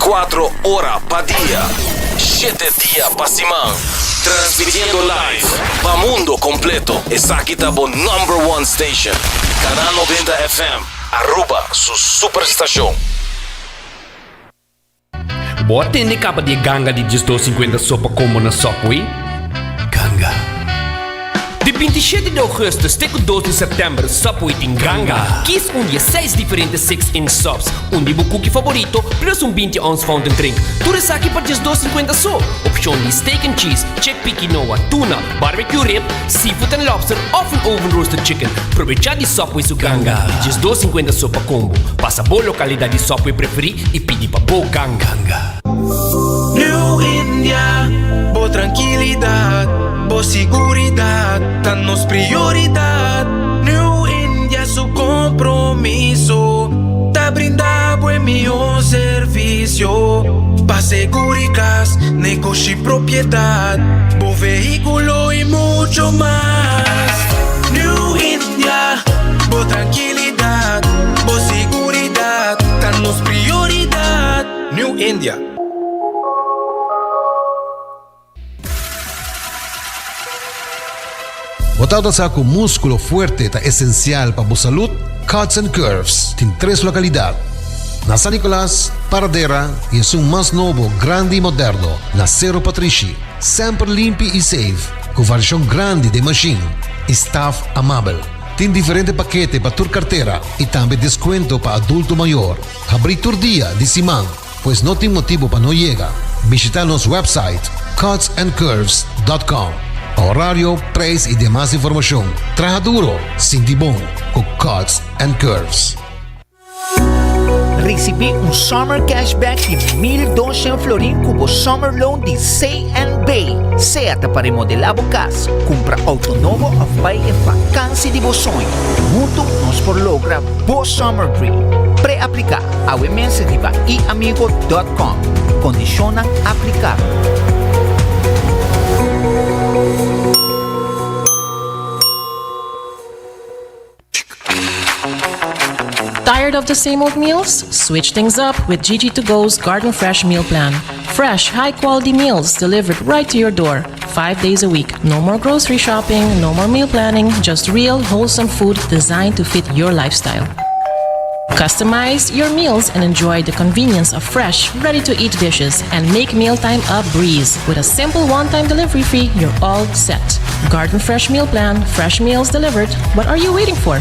24 horas pa' día, 7 días pa' semana. Transmitiendo live pa' mundo completo. Es aquí tabo #1 station. Canal 90 FM. Aruba, su superestación. Bota in de capa de ganga de 250 sopa combo na Subway? Ganga. De 27 de agosto até o 12 de setembro, Subway tem ganga. Kies de 6 diferentes 6-inch subs. De meu cookie favorito, plus 20 ounce fountain drink. Tudo isso aqui por 250 só. Opção de steak and cheese, chickpea quinoa, tuna, barbecue rib, seafood and lobster of an oven roasted chicken. Aproveitar de Subway su ganga. De 250 só para combo. Passa boa localidade de Subway preferir e pedir para boa ganga. New India, boa tranquilidade, boa seguridade, tá nos prioridade. New India, su compromiso, tá brindar buen mío servicio. Pa seguricas, negocio y propiedad, bo vehículo y mucho más. New India, bo tranquilidad, bo seguridad, tá nos prioridad. New India. Botado sa com músculo fuerte está essencial para a saúde. Cuts and Curves tem 3 localidades. Na San Nicolás, Paradera e é um mais novo, grande e moderno, na Cerro Patrici. Sempre limpo e safe, com variação grande de machine. Staff amável. Tem diferentes paquetes para tua carteira e também desconto para adulto maior. Abrir todo dia de semana, pois não tem motivo para não chegar. Visitar nosso website cutsandcurves.com. Horário, preço e demais informação. Traja duro, sinti bom, com Cuts and Curves. Recebi summer cashback de 1.200 florin com o summer loan de C&B. Certa para remodelar a casa, compra auto novo ou vai em vacância de sonho. Junto nós por logra o summer dream. Pré-aplicar a imensa diva iamigo.com. Condiciona aplicar. Tired of the same old meals? Switch things up with GG2Go's Garden Fresh Meal Plan. Fresh, high-quality meals delivered right to your door, 5 days a week. No more grocery shopping, no more meal planning, just real, wholesome food designed to fit your lifestyle. Customize your meals and enjoy the convenience of fresh, ready-to-eat dishes and make mealtime a breeze. With a simple one-time delivery fee, you're all set. Garden Fresh Meal Plan, fresh meals delivered. What are you waiting for?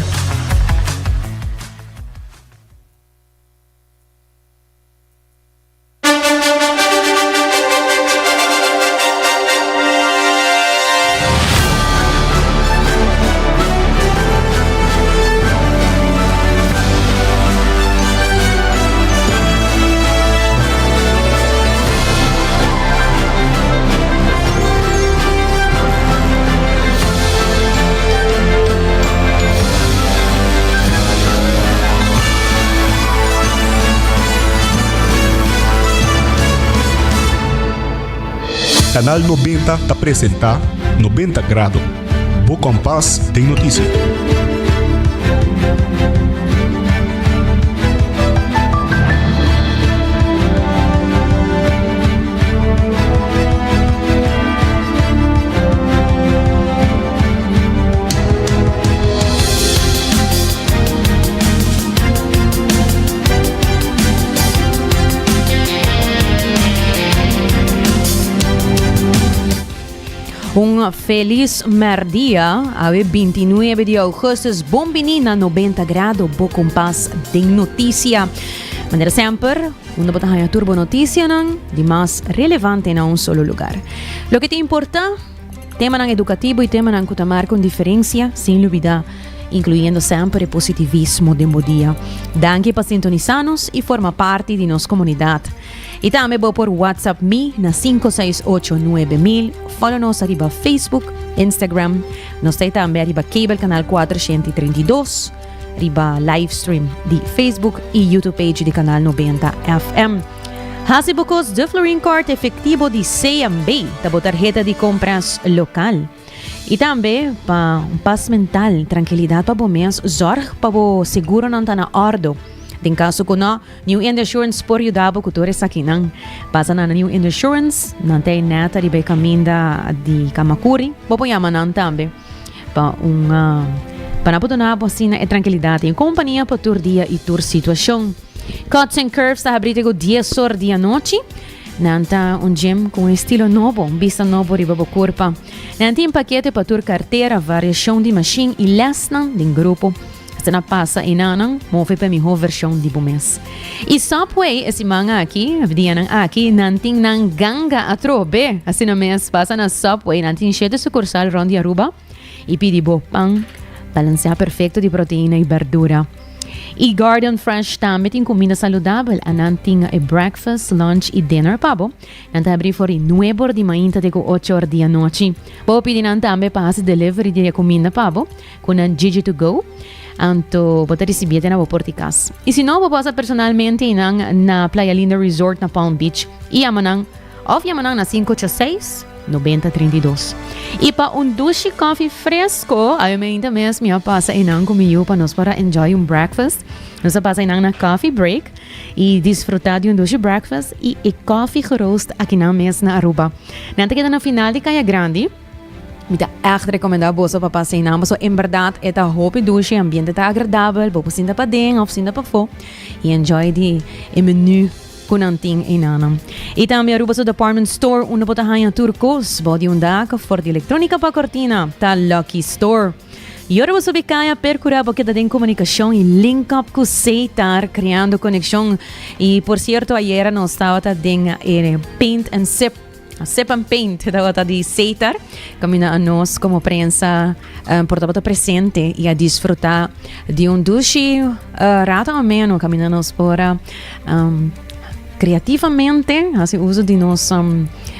Canal 90 te apresenta 90 Grado. Bo Compass tem notícia. Un feliz merdia, ave 29 de agosto, bombinina 90 grado, bo compass de notícia. Maneira sempre, uma botahaya turbo notícia não, de mais relevante em solo lugar. Lo que te importa, tema não educativo e tema não kutamar com diferença, sem dúvida, incluindo sempre positivismo de dia. Danke para sintonizarnos e forma parte de nossa comunidade. E também vou por WhatsApp me na 5689000. Follow-nos arriba Facebook, Instagram. Nós também arriba Cable Canal 432. Arriba livestream de Facebook e YouTube page de Canal 90 FM. Hasibukos de Florin Card efetivo de C&B, tabo tarjeta de compras local. E também para paz mental, tranquilidade para o mês, zorg para o seguro não está na ordem. Din caso ko na, New End Insurance por yudabo kutore sa kinang. Basa na New End Insurance, nantay neta di bay kaminda di Kamakuri, bopoyaman na tambe. Pa panaputo na po sina e tranquilidade em companhia para tur dia e tur situação. Cuts and Curves está abrindo com 10 horas dia noite. Nanta gym com estilo novo, vista novo riba bo corpa. Nanta paquete para tur carteira, variação de machine e lesson de grupo. Na passa inanang move pa miho versão de bumes. E Subway esse manga aqui, dia nang aqui nanting nang ganga atrobe. Assim na mes passa na Subway nanting 7 sucursal rondi Aruba e pedi bo pang balancear perfeito de proteína e verdura. E Garden Fresh também tem comida saudável. Nanting e breakfast, lunch e dinner pabo. Nanta abrir for 9 de manhã até 8 horas da noite. Bo pedi também passe delivery de comida pabo com a Gigi to go. Anto pode receber na porticas. E se não, passa personalmente na Playa Linda Resort na Palm Beach. E yamanang na 586-9032. E para duche coffee fresco, aí ainda mesmo passa comigo para nós para enjoy breakfast. Nós passa na coffee break e desfrutar de duche breakfast e coffee geroast aqui na mesma na Aruba. Nanta que na final de Caia Grande, me dá echt recomendar bosa para passar na, mas em verdade é tá hope douche, ambiente tá agradável, vou sinta para dentro, ou sinta para fora e enjoy de menu com anting inanam. E também Aruba so department store, una bota hanya turcos, body undaka for de eletrônica para cortina, tá Lucky Store. E Aruba so bicaya percurar porque tá em comunicação e link up com Seitar, criando conexão. E por certo, ayer nós estava tá em Paint and Sip. A Sip and Paint está de Seitar, camina a nós como prensa por estar presente e a desfrutar de duche rato ameno, camina nós por criativamente, assim uso de nossa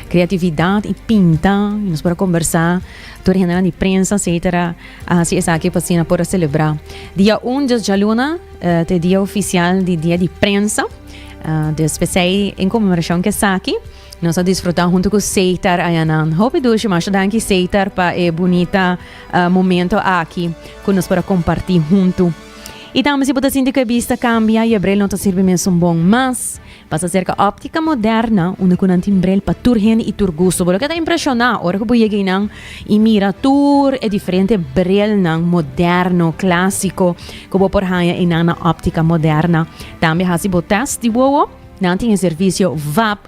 criatividade e pinta, e nós para conversar, toda a de prensa, etc. Assim é aqui para para celebrar. Dia 1 de julho, é dia oficial de dia de prensa, de especial em comemoração que está aqui. Nós a desfrutar junto com Seitar ayanan. Hope duche mas danke Seitar para bonita momento aqui que nós para compartilhar junto. E também se pode sentir que a vista cambia e a brel não está servindo bom, mas passa a ser que a óptica moderna, onde com a timbrel para tur gente e tur gusto, porque está impressionado, ora que eu cheguei nang e mira tur é diferente brel nang moderno, clássico, que eu por hanya e nang na óptica moderna. Também hasi bo test de boa. Nanti serviço VAP.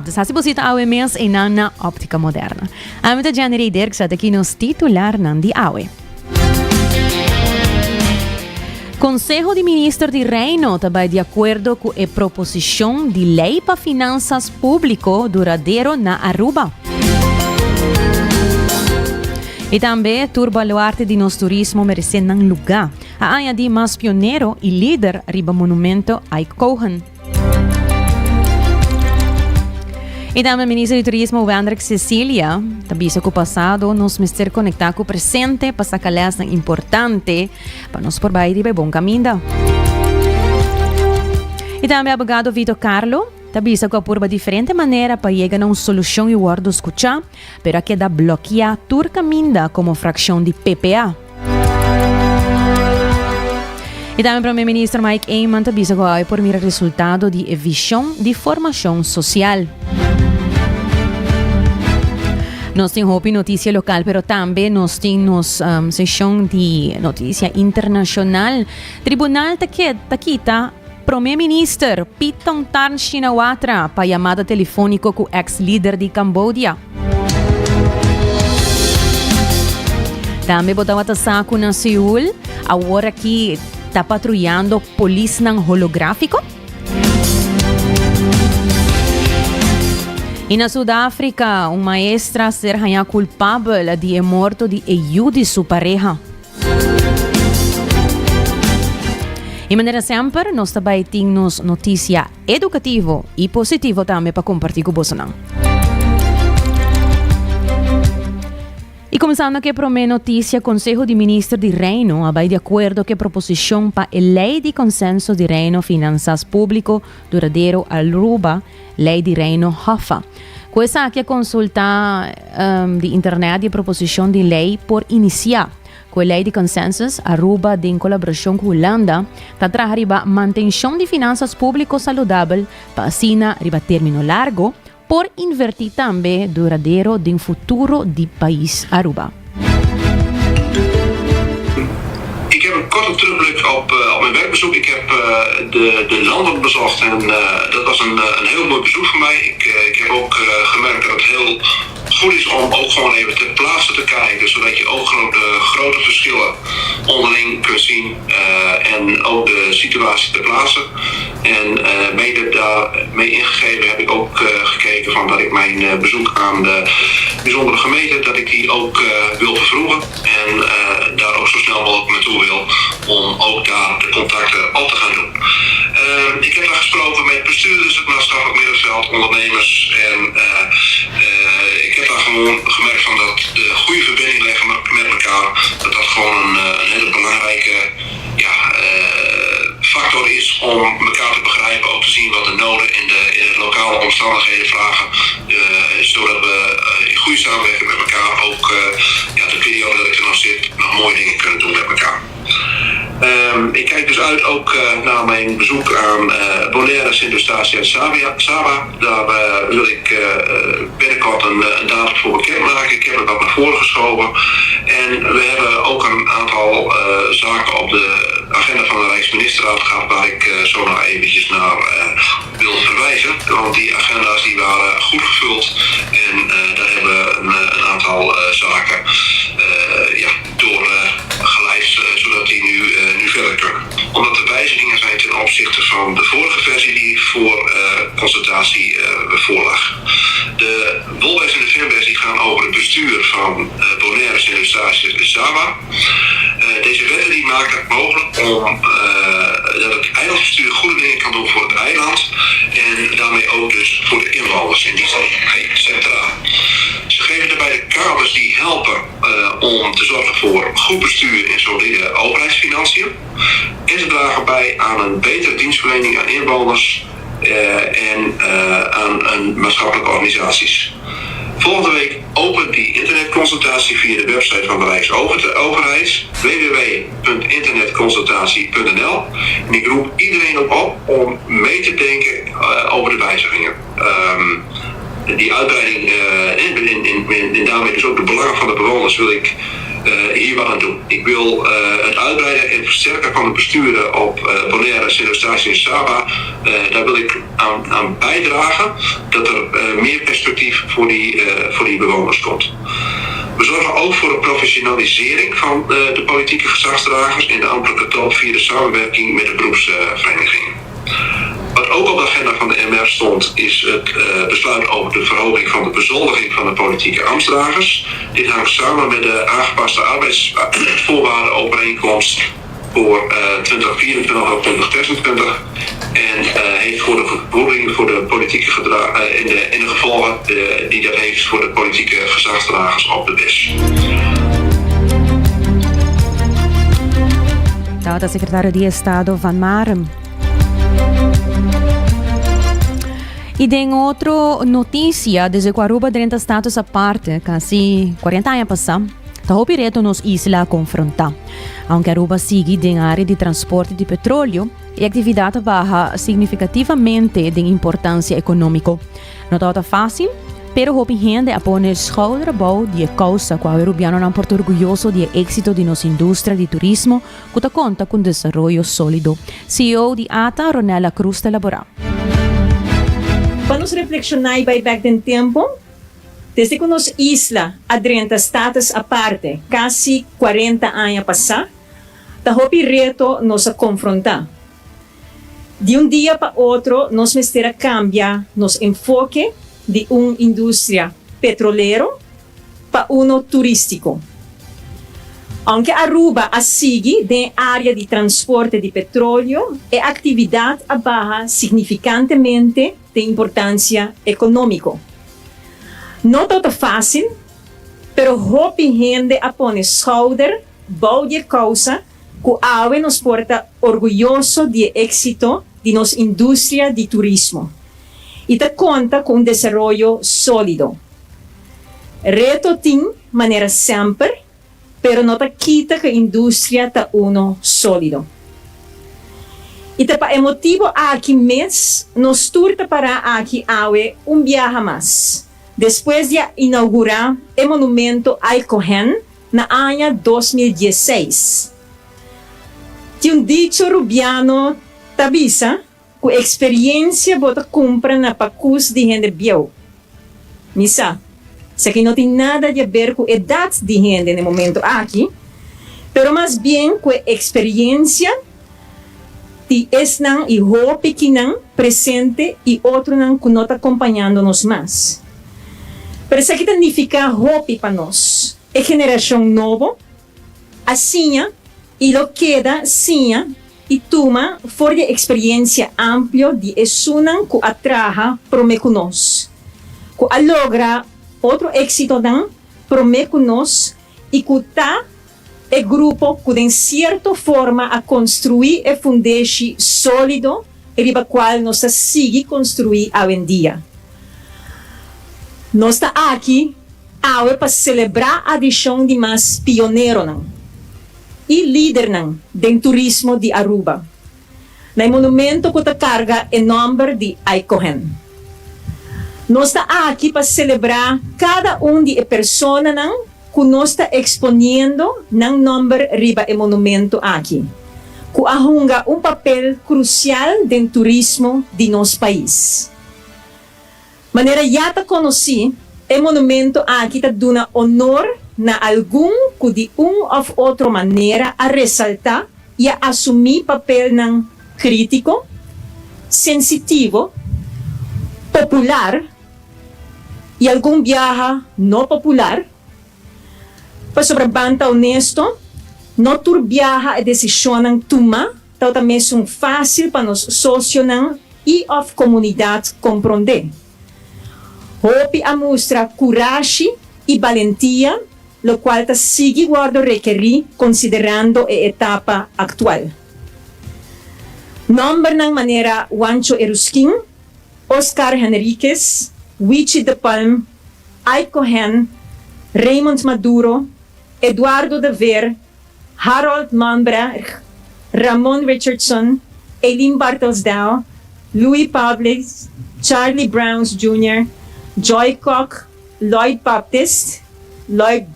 Dessa se você está ao mês e na óptica moderna. A minha Janeiro Dirk está aqui nos titular nandi awe. Conselho de Ministros de Reino está de acordo com a proposição de lei para finanças público duradouro na Aruba. E também turbaluarte de nosso turismo merece nang lugar. A área de mais pioneiro e líder riba monumento Ike Cohen. E também o ministro de Turismo, Wendrik Cecilia, também se passado, nos mister conectar com o presente para sacar lesson importante para nos por baixo de bom caminho. E também o abogado Vitor Carlo, também se por diferente maneira para chegar a uma solução e o ordo escuchar, pero que dá bloquear tur caminho como fração de PPA. E também o primeiro-ministro Mike Eyman também se por mirar resultado de visão de formação social. Nós temos notícia local, pero também nós temos sessão de notícia internacional. Tribunal Takita, primeiro-ministro Pitong Tarn Shinawatra, para chamada telefônica com o ex-líder de Cambodia. Também botava a saco na Seul, agora que está patrulhando polícia holográfico. E na Sudáfrica, uma maestra ser culpável de morto de de sua pareja. De maneira sempre, nós também temos notícia educativa e positiva também para compartilhar com vocês. E começando aqui para a notícia, Conselho de Ministros de Reino vai de acordo com a proposição para a Lei de Consenso de Reino Finanças Público duradouro Aruba, Lei de Reino HOFA. Com essa aqui a consulta de internet de proposição de lei por iniciar com a lei de consensus, Aruba, em colaboração com a Holanda, está trazendo a manutenção de finanças públicas saudáveis para assim riba término largo, por invertir também duradouro em futuro do país Aruba. Ik heb een korte terugblik op mijn werkbezoek. Ik heb de landen bezocht en dat was een heel mooi bezoek voor mij. Ik heb ook gemerkt dat het heel goed is om ook gewoon even ter plaatse te kijken, zodat je ook gewoon de grote verschillen onderling kunt zien en ook de situatie ter plaatse. En mede daarmee ingegeven heb ik ook gekeken van dat ik mijn bezoek aan de bijzondere gemeente, dat ik die ook wil vervroegen en daar ook zo snel mogelijk naartoe wil om ook daar de contacten op te gaan doen. Ik heb daar gesproken met bestuurders, het maatschappelijk middenveld, ondernemers en ik heb daar gewoon gemerkt van dat de goede verbinding leggen met elkaar, dat gewoon een hele belangrijke factor is om elkaar te begrijpen, ook te zien wat de noden in de lokale omstandigheden vragen, zodat we in goede samenwerking met elkaar ook de periode dat ik er nog zit, nog mooie dingen kunnen doen met elkaar. Ik kijk dus uit ook naar mijn bezoek aan Bonaire, Sint-Eustatius en Saba. Daar wil ik binnenkort een datum voor bekendmaken. Ik heb het wat naar voren geschoven. En we hebben ook een aantal zaken op de agenda van de Rijksministerraad gehad waar ik zo nog eventjes naar wil verwijzen. Want die agenda's die waren goed gevuld en daar hebben we een aantal zaken doorgeleid zodat die nu verder kunnen. Omdat er wijzigingen zijn ten opzichte van de vorige versie die voor consultatie voorlag. De Wolbers en de Finbers die gaan over het bestuur van Bonaire, Sint-Eustatius en Saba. Deze wetten die maken het mogelijk om dat het eilandsbestuur goede dingen kan doen voor het eiland en daarmee ook dus voor de inwoners in die centra. Ze geven daarbij de kaders die helpen om te zorgen voor goed bestuur en solide overheidsfinanciën. En ze dragen bij aan een betere dienstverlening aan inwoners en aan maatschappelijke organisaties. Volgende week opent die internetconsultatie via de website van de Rijksoverheid, www.internetconsultatie.nl. En ik roep iedereen op om mee te denken over de wijzigingen. Die uitbreiding en daarmee dus ook de belangen van de bewoners wil ik hier wat aan doen. Ik wil het uitbreiden en versterken van het besturen op Bonaire, Sint-Eustatius en Saba. Daar wil ik aan bijdragen dat er meer perspectief voor die bewoners komt. We zorgen ook voor de professionalisering van de politieke gezagsdragers in de ambtelijke top via de samenwerking met de beroepsverenigingen. Wat ook op de agenda van de MR stond, is het besluit over de verhoging van de bezoldiging van de politieke ambtsdragers. Dit hangt samen met de aangepaste arbeidsvoorwaardenovereenkomst voor 2024 of 2026 en heeft voor de vergoeding voor de politieke in de gevolgen die dat heeft voor de politieke gezagsdragers op de BES. Dat is secretario de Estado Van Marem. E tem outra notícia, desde que Aruba 30 status à parte, quase 40 anos passados, está direto nos isla a confrontar. Aunque Aruba sigue em área de transporte de petróleo, e a atividade baixa significativamente de importância econômica. Não está fácil, pero hopi gente a poner schouder bouw die causa qua Arubiano não porta orgulhoso de êxito de nossa indústria de turismo, que conta com desenvolvimento sólido. CEO de ATA, Ronela Cruz, de Laboral. Vamos reflexionar back em tempo, desde que nos isla a 30 status à parte, quase 40 anos passados, da hopi reto nos a confrontar. De dia para outro, nós mestera cambiar nos enfoque de indústria petrolero para turístico. Aunque Aruba a sigue de área de transporte de petróleo, a atividade abaja significantemente de importância econômica. Não tão fácil, pero hopi gente a pone schouder, bouw de causa, que awe nos porta orgulhoso de êxito de nossa indústria de turismo. E te conta com desenvolvimento sólido. Reto tem maneira sempre, pero no te quita que industria ta uno sólido. E para emotivo aqui mês, nos turta para aqui awe viaje mais. Depois de inaugurar o monumento Ai Cohen na ano 2016. Tinha dicho rubiano tabisa que a experiência bota compra na pacus de gente biau. Misa, isso aqui não tem nada a ver com a idade de gente no momento aqui, pero mais bem com a experiência de esnan e hope que não presente e outro não que não está acompanhando-nos mais. Pero isso aqui significa hope para nós. É geração nova, assim, e lo queda assim, e toma for de experiência ampla de esunan que atraja prome conosco. Que logra outro êxito dan prome conosco e que tá o grupo que de certa forma a construir e fundeixe sólido riba qual nós sigue construir hoje em dia. Nós está aqui para celebrar a adição de mais pioneiros e líder do turismo de Aruba. No monumento que carga o nome de Ai Cohen. Nós está aqui para celebrar cada de pessoas que nós está exponendo no nome riba o monumento aqui. Que arrunga papel crucial do turismo de nosso país. Maneira já te conheci, o monumento aqui está dando honor na algum que de ou outra maneira a ressaltar e a assumir papel crítico, sensitivo, popular e algum viaja não popular. Para sobre banta honesto, não turbiaja a decisão toma, tal também são fácil para nós sócios e a comunidade compreender. Hope a mostra coragem e valentia, lo qual sigue guardo requerir considerando a etapa atual. Nombre ng maneira Juancho Eruskin, Oscar Henriquez, Wichi de Palm, Ai Cohen, Raymond Maduro, Eduardo de Ver, Harold Mambra, Ramon Richardson, Eileen Bartelsdau, Louis Publix, Charlie Browns Jr., Joy Koch, Lloyd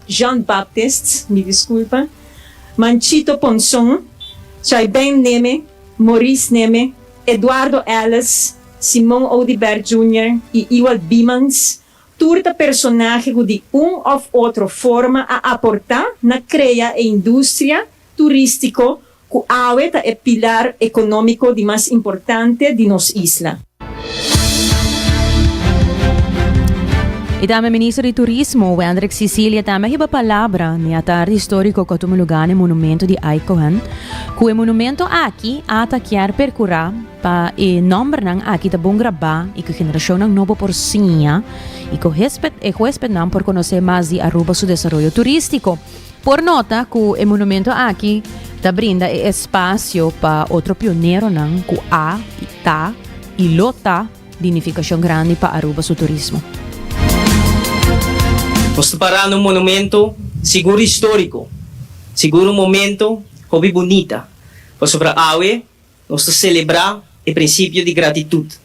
Jean Baptiste, me desculpa, Manchito Ponson, Chaiben Neme, Maurice Neme, Eduardo Ellis, Simon Audibert Jr. e Ewald Bimans, turta personagem de ou outra forma a aportar na crea e indústria turístico que é o pilar econômico de mais importante de nossa isla. E também ministro de Turismo, Wendrick Sicilia, também iba palavra na tarde histórico que tumulugan o monumento de Ai Cohen, que o monumento aqui ataquear percurar para o nome ng aqui da bom grabar e que a geração ng novo porcinha e que o respeito não por conhecer mais de Aruba seu desenvolvimento turístico. Por nota que o monumento aqui da brinda espaço para outro pioneiro ng que a tá e lota dignificação grande para Aruba seu turismo. Nós parar num monumento seguro histórico, seguro momento, hobby bonita. Para sobre awe, nós celebrar o princípio de gratitude.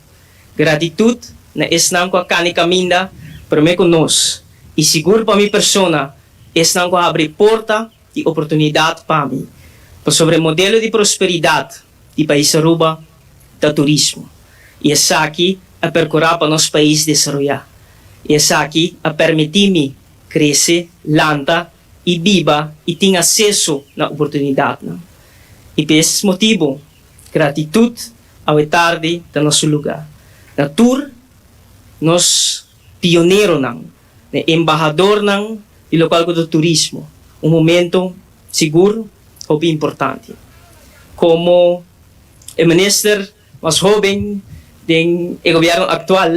Gratitude na esnang ko kani kaminda para me conosco. E seguro para minha persona, esnang ko abre porta e oportunidade para mim. Para sobre modelo de prosperidade de país Aruba, da turismo. E essa aqui a percorrer para nosso país desenvolver. E essa aqui a permitir-me crescer, lanta e viva e ter acesso na oportunidade. E por esse motivo, gratitude ao tarde da nosso lugar. Na tour, nós pioneiro embaixador do local do turismo. Momento seguro e importante. Como o ministro mais jovem do governo atual,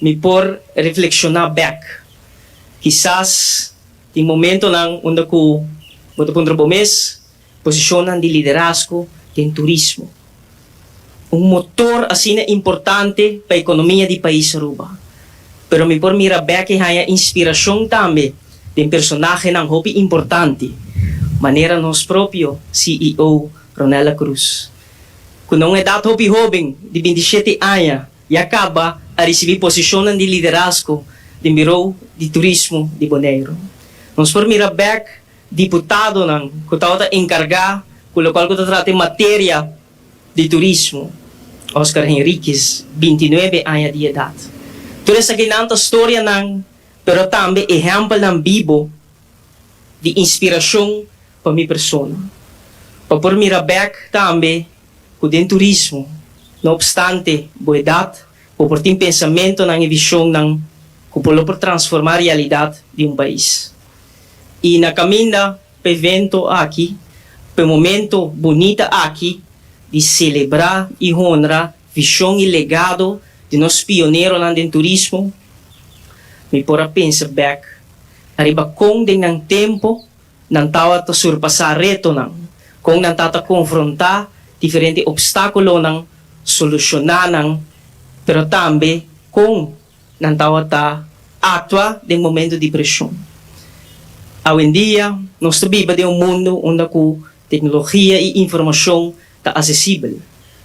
me por reflexionar back. Quizás, em momento onde o mês posicionam de liderazgo em turismo. Motor assim importante para a economia do país Aruba. Pero me por mira back há inspiração também de personagem importante maneira nos próprio CEO Ronela Cruz. Com uma idade jovem de 27 anos e acaba a receber posição de liderazgo do Biro de Turismo de Bonaire. Nós por Mirabec, deputado que está encarregado com o qual está tratando matéria de turismo, Oscar Henriquez, 29 anos de idade. Toda essa grande história, pero também exemplo vivo de inspiração para minha pessoa. Para por Mirabec também, com o turismo, não obstante boa idade, por ter pensamento e visão que pode transformar a realidade de país. E na caminho para evento aqui, para momento bonito aqui, de celebrar e honrar visão e legado de nossos pioneiros no turismo, me pora pensar back, arriba com ng tempo, não tawa ta surpassar reto com não tata confrontar diferentes obstáculos solucionar pero também com não tawa ta atua de momento de pressão. Hoje em dia, nós vivemos em mundo onde a tecnologia e informação está acessível.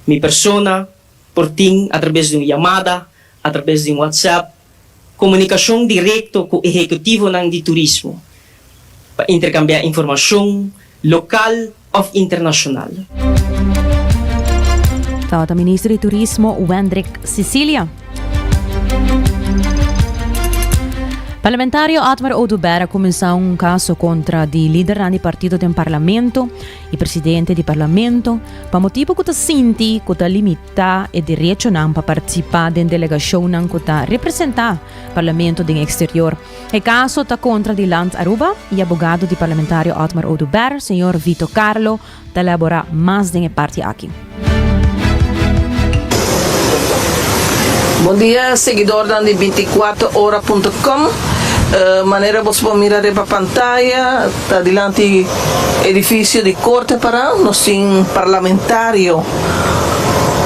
Minha persona, por ti, através de uma chamada, através de um WhatsApp, comunicação direta com o executivo de turismo, para intercambiar informação local ou internacional. Estava o ministro de Turismo, Wendrik Cecilia. Parlamentario Atmar Oduber começou caso contra o líder do partido do parlamento e presidente do parlamento, para motivo que sinti que limita o direito para participar da delegação que representar o parlamento do exterior. O caso está contra o land Aruba e o abogado do parlamentario Atmar Oduber, senhor Vito Carlo, está elaborar mais de parte aqui. Bom dia, seguidor de 24hora.com. Maneira você pode mirar para a pantalla, está diante edifício de Corte para nós tem parlamentário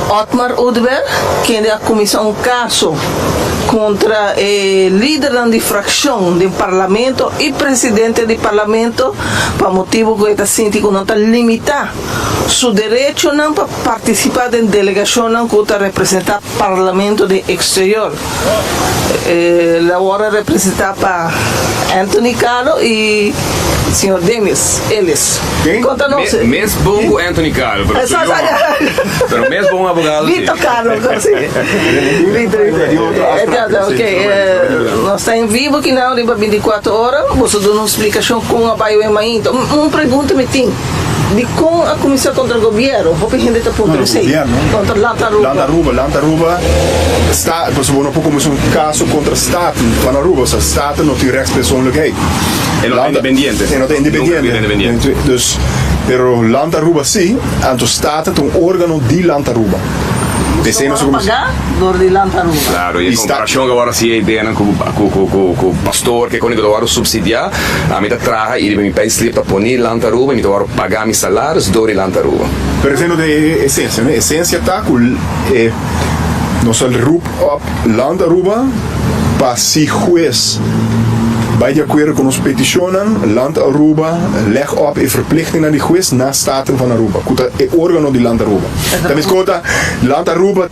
Otmar Oduber, que é a comissão caso contra o líder da infração do parlamento e presidente do parlamento, para motivo que está sentindo que não está limitado seu direito para participar da delegação que está representar o parlamento do exterior. La hora representar para Anthony Carlo e senhor Demis Ellis. Conta-nos. Mês bom Anthony Carlo. Pero mês bom abogado. Vito Carlo, sim. Nós estamos em vivo aqui na hora 24 horas. Você dá uma explicação com a Baio e Mainto. Uma pergunta me tem. De com a comissão contra o governo, o que a gente está pondo contra Lantaruba. Lantaruba está, por exemplo, como um caso contra o Estado. Lantaruba, o Estado não tem rechtspersoonlijkheid. E não é independente. E não é independente. Dus, pero Lantaruba sim, en o Estado é um órgão de Lantaruba. pagar door die Lantaruba. Claro, e a comparação agora se é ideia com o pastor que quando eu agora subsidiar, a mim traga e me pede slip para poner Lantaruba, me agora pagar meus salários door Lantaruba. Por exemplo, de essência, né? Essência tá com nós roep op Lantaruba para se juez bij de acordo com os petitionen, Land Aruba leg op een verplichting naar die juez na staten van Aruba. Kuta e órgano di Land Aruba. Dat is kota Land Aruba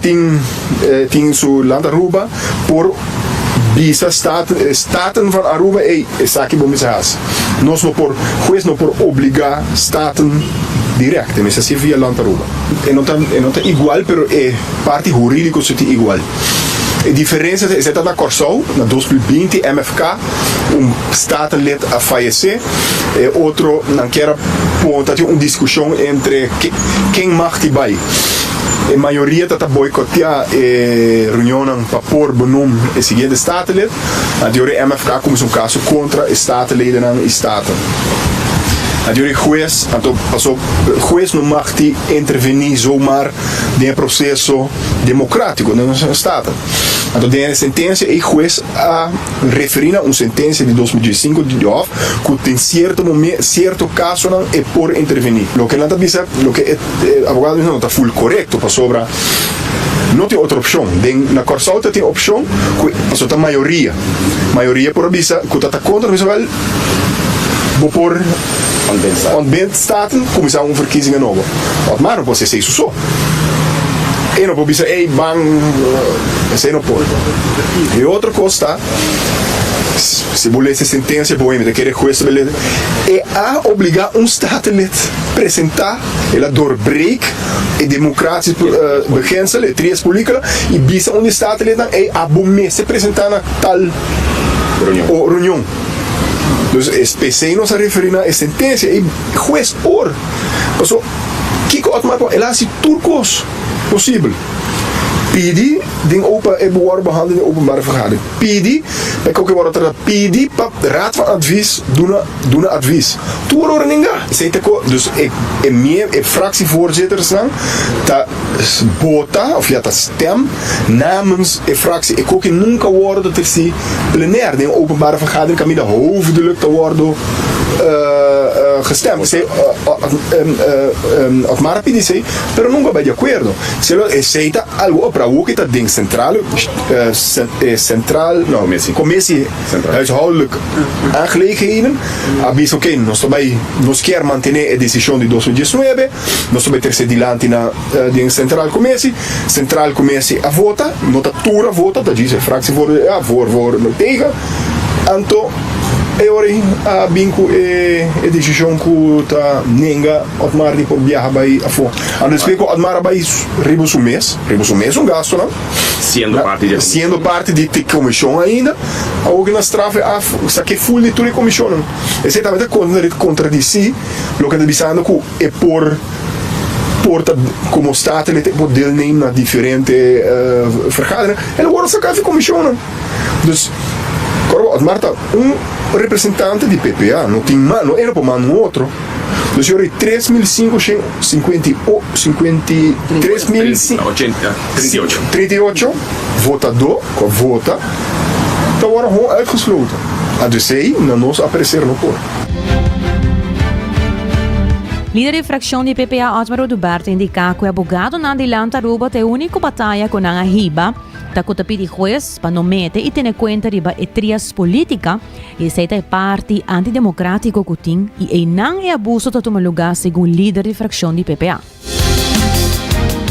ting su Land Aruba por bisa staten van Aruba saki bom misas. Nós não por juez não por obrigar staten direct, mas assim via Land Aruba. E não tá igual, pero parte jurídico se igual. A diferença é que na Corsol, na 2020, MFK, statenlid a falecer, outro não quer ponto, uma discussão entre quem mag die bij. A maioria está boicotear a reunião para pôr benoem o seguinte statenlid, a teoria MFK como um caso contra statenleden e staten. A teoria juez, juez não mag intervenir zomaar em processo democrático no Estado. Então, tem a sentença e o juez a referir a uma sentença de 2005 de Diof que tem certo caso não é por intervenir. O que não está dizendo, o que o advogado não está full correto para sobra. Não tem outra opção. Na Corsol tem opção que a maioria por avisa que está contra o visual, vou por Ontbindt staten, commissaris verkiezingen over. Wat maar op was zo. En op bisa bang zijn op poort. E outra costa se bolesse sentença boa ainda querer juez beleza e a obrigar statenlid apresentar ela doorbreek e democratisch beginsel e trias política e bisa onde statenlid dan e abome se apresentar na tal reunião. Dus SPC nos a referir a sentença e juez por. Passou Kiko Otmar ela se turcos possível. PD, ding open en bewaar behandeling in openbare vergadering. PD, ik ook wat er PD, pap, raad van advies, doen advies. Toen horen ninga. Dus ik fractievoorzitters dan, dat bota, of ja, dat stem, namens de fractie. Ik ook in nunca worden dat er zie plenair, in openbare vergadering kan me de hoofdelijk te worden gestemd. Of maar PD zei, pero nunca bij de acuerdo. Se dat algo op ook dat ding commissie huishoudelijk aangelegenheden. Abis oké, nos quer mantener a decisão de 2019, nós também terceiro dilante na central commissie a vota, notatura vota, dat diz a fractie voor tegen, anto ori a binco e decisão que tá ninga Otmar de por viajar vai a fora. Ando explico Otmar vai ribos um mês gasto não? Sendo parte de comissão ainda, algo na strafe af, saque full de tudo comissão. Exatamente contra de si, lo que está dizendo que é por como staat ele pode deelnemen na diferente vergaderingen. Ele wordt sacar de comissão. Dus Otmar tá representante de PPA, não tem mano, era para mano outro. Do senhor 3.38 votador, vota, então agora gewoon uitgesloten. A DCI, na nós aparecer no por. Líder de fracción de PPA, Osmar Duarte, indica que o abogado Nandi Lantaruba tem único batalha com a HIBA, da pedi juez para não meter e ter conta de trias política e aceita parte antidemocrático que tem e não é abuso de tomar lugar segundo líder de fracción de PPA.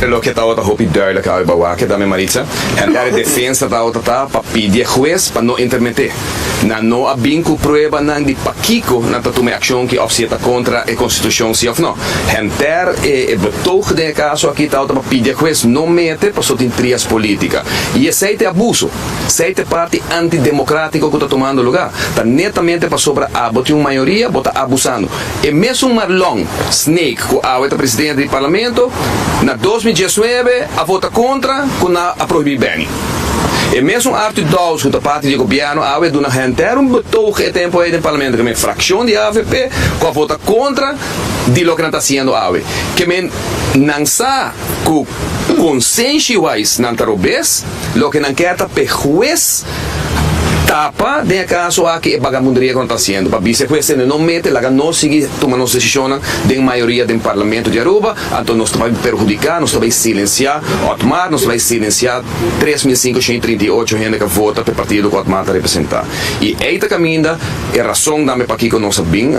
Lo que está outra roupa duidelijk uit bewaken, dat Maritza. En daar de defensa está outra tá para pedir juez para não intermeter. Na não há binco prueba não de paquico na tomar ação que obseta contra a Constituição sim ou não. En daar betoog de caso aqui está outra para pedir juez não mete para só tem trias política. E esse é abuso. Esse é parte antidemocrático que está tomando lugar. Está netamente para sobre a botar uma maioria, bota abusando. E mesmo Marlon Snake, que é o presidente do parlamento, na 2019 a vota contra com a proibir bem. E mesmo Arthur Dawes, que é parte do governo, a do na gente betoog e tempo aí no parlamento que é fração de AVP, com a vota contra de lo que está sendo a que men não sa com consensuais não tarobes, lo que não quer tá juez tapa de caso aqui é vagabundaria que está sendo para vice-juez não mete lá não sigue tomando decisões de maioria do parlamento de Aruba, então nós vai perjudicar, nós vai silenciar Otmar, nós vai silenciar 3.538 gente que vota para o partido que Otmar está representar. E esta caminha é a razão da me para aqui que nós bem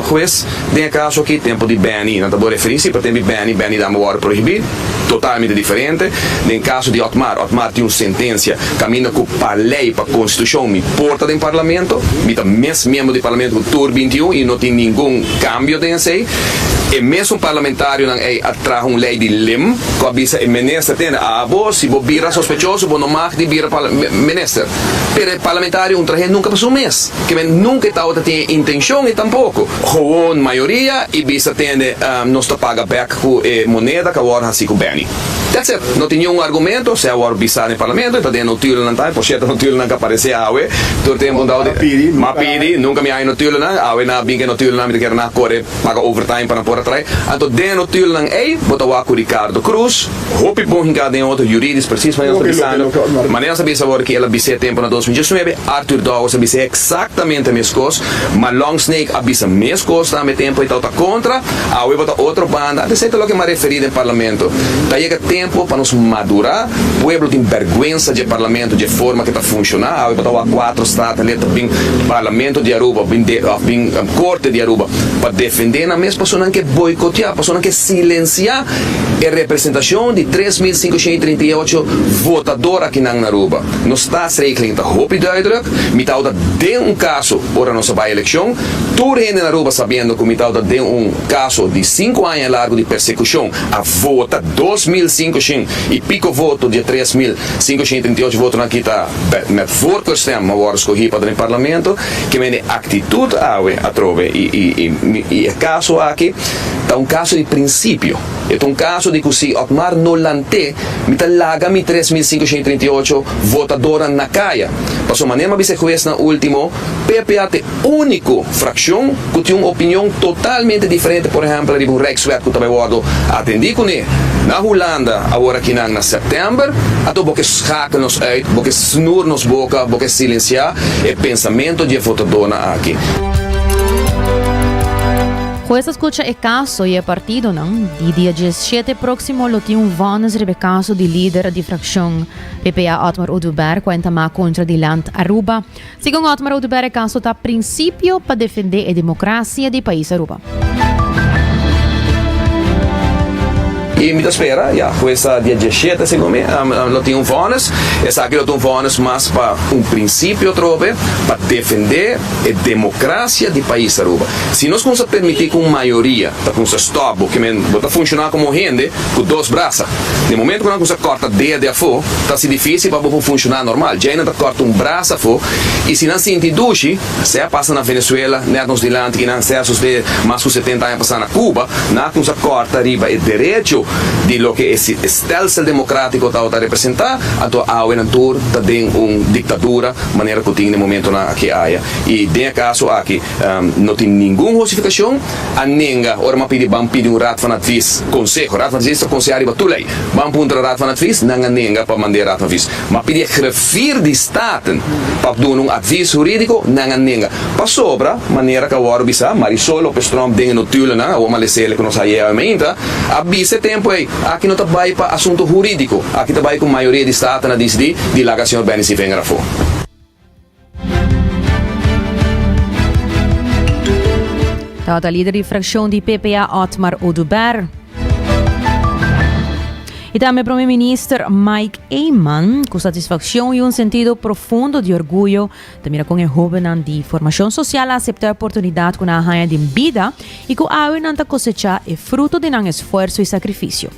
juez de caso aqui tempo de Beni, não vou referir-se para tempo Beni da me proibir, totalmente diferente. No caso de Otmar tem uma sentença caminha com a lei para a Constituição me porta do parlamento, me tá membro do parlamento do Tour 21 e não tem nenhum cambio dentro. E mesmo parlamentário não é atrás uma lei de LIM, que avisa o ministro tem se você vira sospechoso, você não mag de vira ministro. Pero o parlamentário nunca passou um mês, que nunca tem intenção e tampouco. Gewoon maioria e bisa tem não está paga back com moneda que agora assim com bem. That's it. Não tinha um argumento, se agora bisa no parlamento, então tem no tiro não tá, por certo no tiro não aparece awe, todo tempo não dá mapidi, nunca me aí no tiro não, awe na binga no tiro não me quer na corre, paga overtime para por atrás. Então den no tiro não bota o com Ricardo Cruz, hope bom hinga den outro jurídico preciso, mas não pensando, mas não sabia saber que ela bisa tempo na 2019, Arthur Dawes bisa exatamente a mesma coisa, mas Long Snake avisa a mesma coisa também tempo e tal tá contra, awe bota outra banda, desse é o que me referi no parlamento, daí que tempo para nos madurar. O pueblo tem vergüenza de parlamento, de forma que está funcionando. Há 4 estados, tem parlamento de Aruba, tem corte de Aruba, para defender na mesma pessoa que boicotear, pessoa que silenciar a representação de 3.538 votadores aqui na Aruba. Nós estamos regelando hoop duidelijk. Mitauda de caso para nossa eleição. Toda gente na Aruba sabendo que mitauda de caso de 5 anos largo de persecução, a vota 2.500 e pico voto de 3.538 votos aqui está met voorkeurstem, maar worden escolhidos para o parlamento, que me atitude a trove e o caso aqui é caso de princípio. É caso de que se Otmar não lante, mitalaga mi 3.538 votadores na caia. Passou maneira vice juez na último, PPA é único fração que tem uma opinião totalmente diferente, por exemplo, de um Rijkswet que também vou atender com ele. Na Holanda, agora aqui na setembro, até porque schakelen nos uit, porque snur nos boca, porque silenciar o pensamento de votador aqui. Juez escucha el caso y el partido, ¿no? Y día 17 próximo lo tiene un vanes rebe caso de líder de fracción PPA Otmar Oduber cuenta más contra el land Aruba. Según Otmar Oduber, el caso está principio para defender la democracia del país Aruba. E me espera, questa dia 17 secondo me, lo tem vones, e sa che lo tem vones mas para princípio trove, para defender a democracia do país Aruba. Se nós conseguimos permitir com maioria, para com stop, que bota funcionar como gente, com 2 braços. No momento que nós corta dedo a fora, está se difícil para funcionar normal. Já ainda corta braço a fora, e se não se introduz, se passa na Venezuela, né, nos dilante, que não se de mais de 70 anos passar na Cuba, nós corta arriba o direito de lo que esse stelsel democrático está a representar, então há uma ditadura, maneira que tem no momento que há. E nesse caso aqui, não tem nenhuma justificação, a nenga, ora pedir raad van advies, consejo, raad van advies, consejo arriba toelei, punta raad van advies, não há nenga para mandar raad van advies, mas pedir griffier de staten para dar advies jurídico, não há nenga. Para sobra, maneira que agora bisa, Marisol Lopes Trump tem notula, ou malesele que nós aí ainda, avisa tempo aqui não está vai para assunto jurídico, aqui está vai com maioria de estado na decidir de lá que o senhor Benny se venha fora. Dat de líder de fracção de PPA Otmar Oduber. E também o primeiro-ministro Mike Eyman, com satisfação e sentido profundo de orgulho, também com o jovem de formação social aceitar a oportunidade com a raia de vida e com a água não cosechar o fruto de um esforço e sacrifício.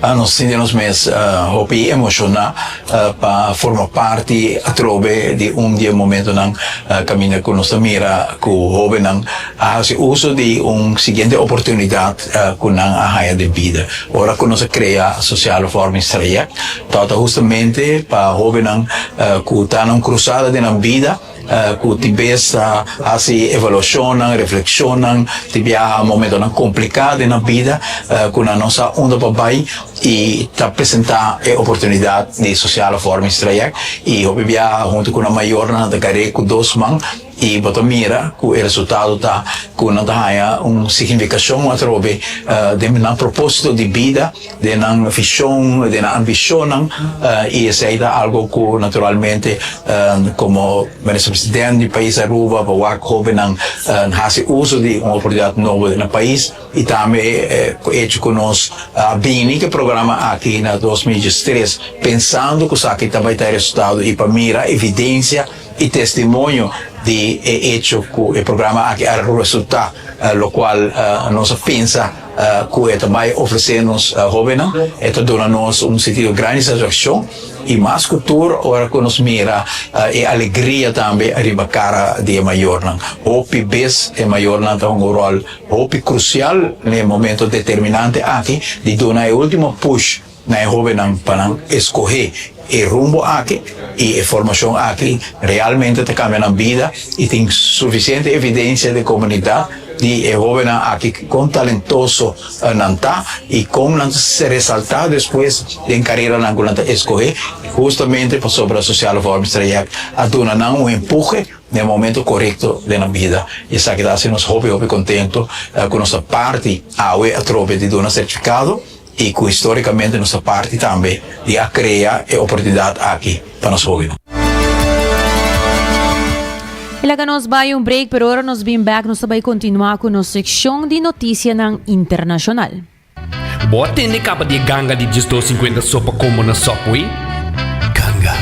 Nós sentimos mais emocionados para formar parte através de dia momento na caminho com nossa mira com o jovem faz uso de seguinte oportunidade com a área de vida. Ora que nós cria social forma estreia, tanto justamente para o jovem que está na cruzada de na vida. Que tibes evolucionam, reflexionam, tibia momento complicado na vida, com a nossa onda papai e está apresentar a oportunidade de social forma estreia e obviamente junto com a maior da carreira com 2 mãos e bota mira que o resultado está com uma significação através de um propósito de vida, de uma visão, de uma ambição e isso é algo que naturalmente como presidente do país Aruba, para o jovem faz uso de uma oportunidade nova no país e também hecho que nós bem que programa aqui na 2013 pensando que isso aqui também tem resultado e para mira evidência e testemunho de hecho que o programa aqui era resultado, lo qual nós pensa que também oferece-nos jovens, então dá-nos sentido de grande satisfação e mais cultura, ora que nos mira e alegria também arriba cara de maior. Hope bes é maior tem rol, hope crucial no momento determinante aqui de dar o último push na jovem para escolher e rumbo aqui e a formação aqui realmente te cambia na vida e tem suficiente evidência de comunidade de jovem aqui com talentoso nanta e como se ressaltar depois de carreira na cultura escolher justamente para sobre a social forma estreia a donar empurre no momento correto da vida e sabe que dá-se nos hobby contento com nossa parte a trovare de donar certificado e que historicamente nossa parte também de a criar a oportunidade aqui para nós jovens. Ilaga nos vai break, pero agora nos bem back, nos vai continuar com nossa secção de notícia internacional. Boa tende capa de ganga de 250 sopa combo na Subway? Ganga.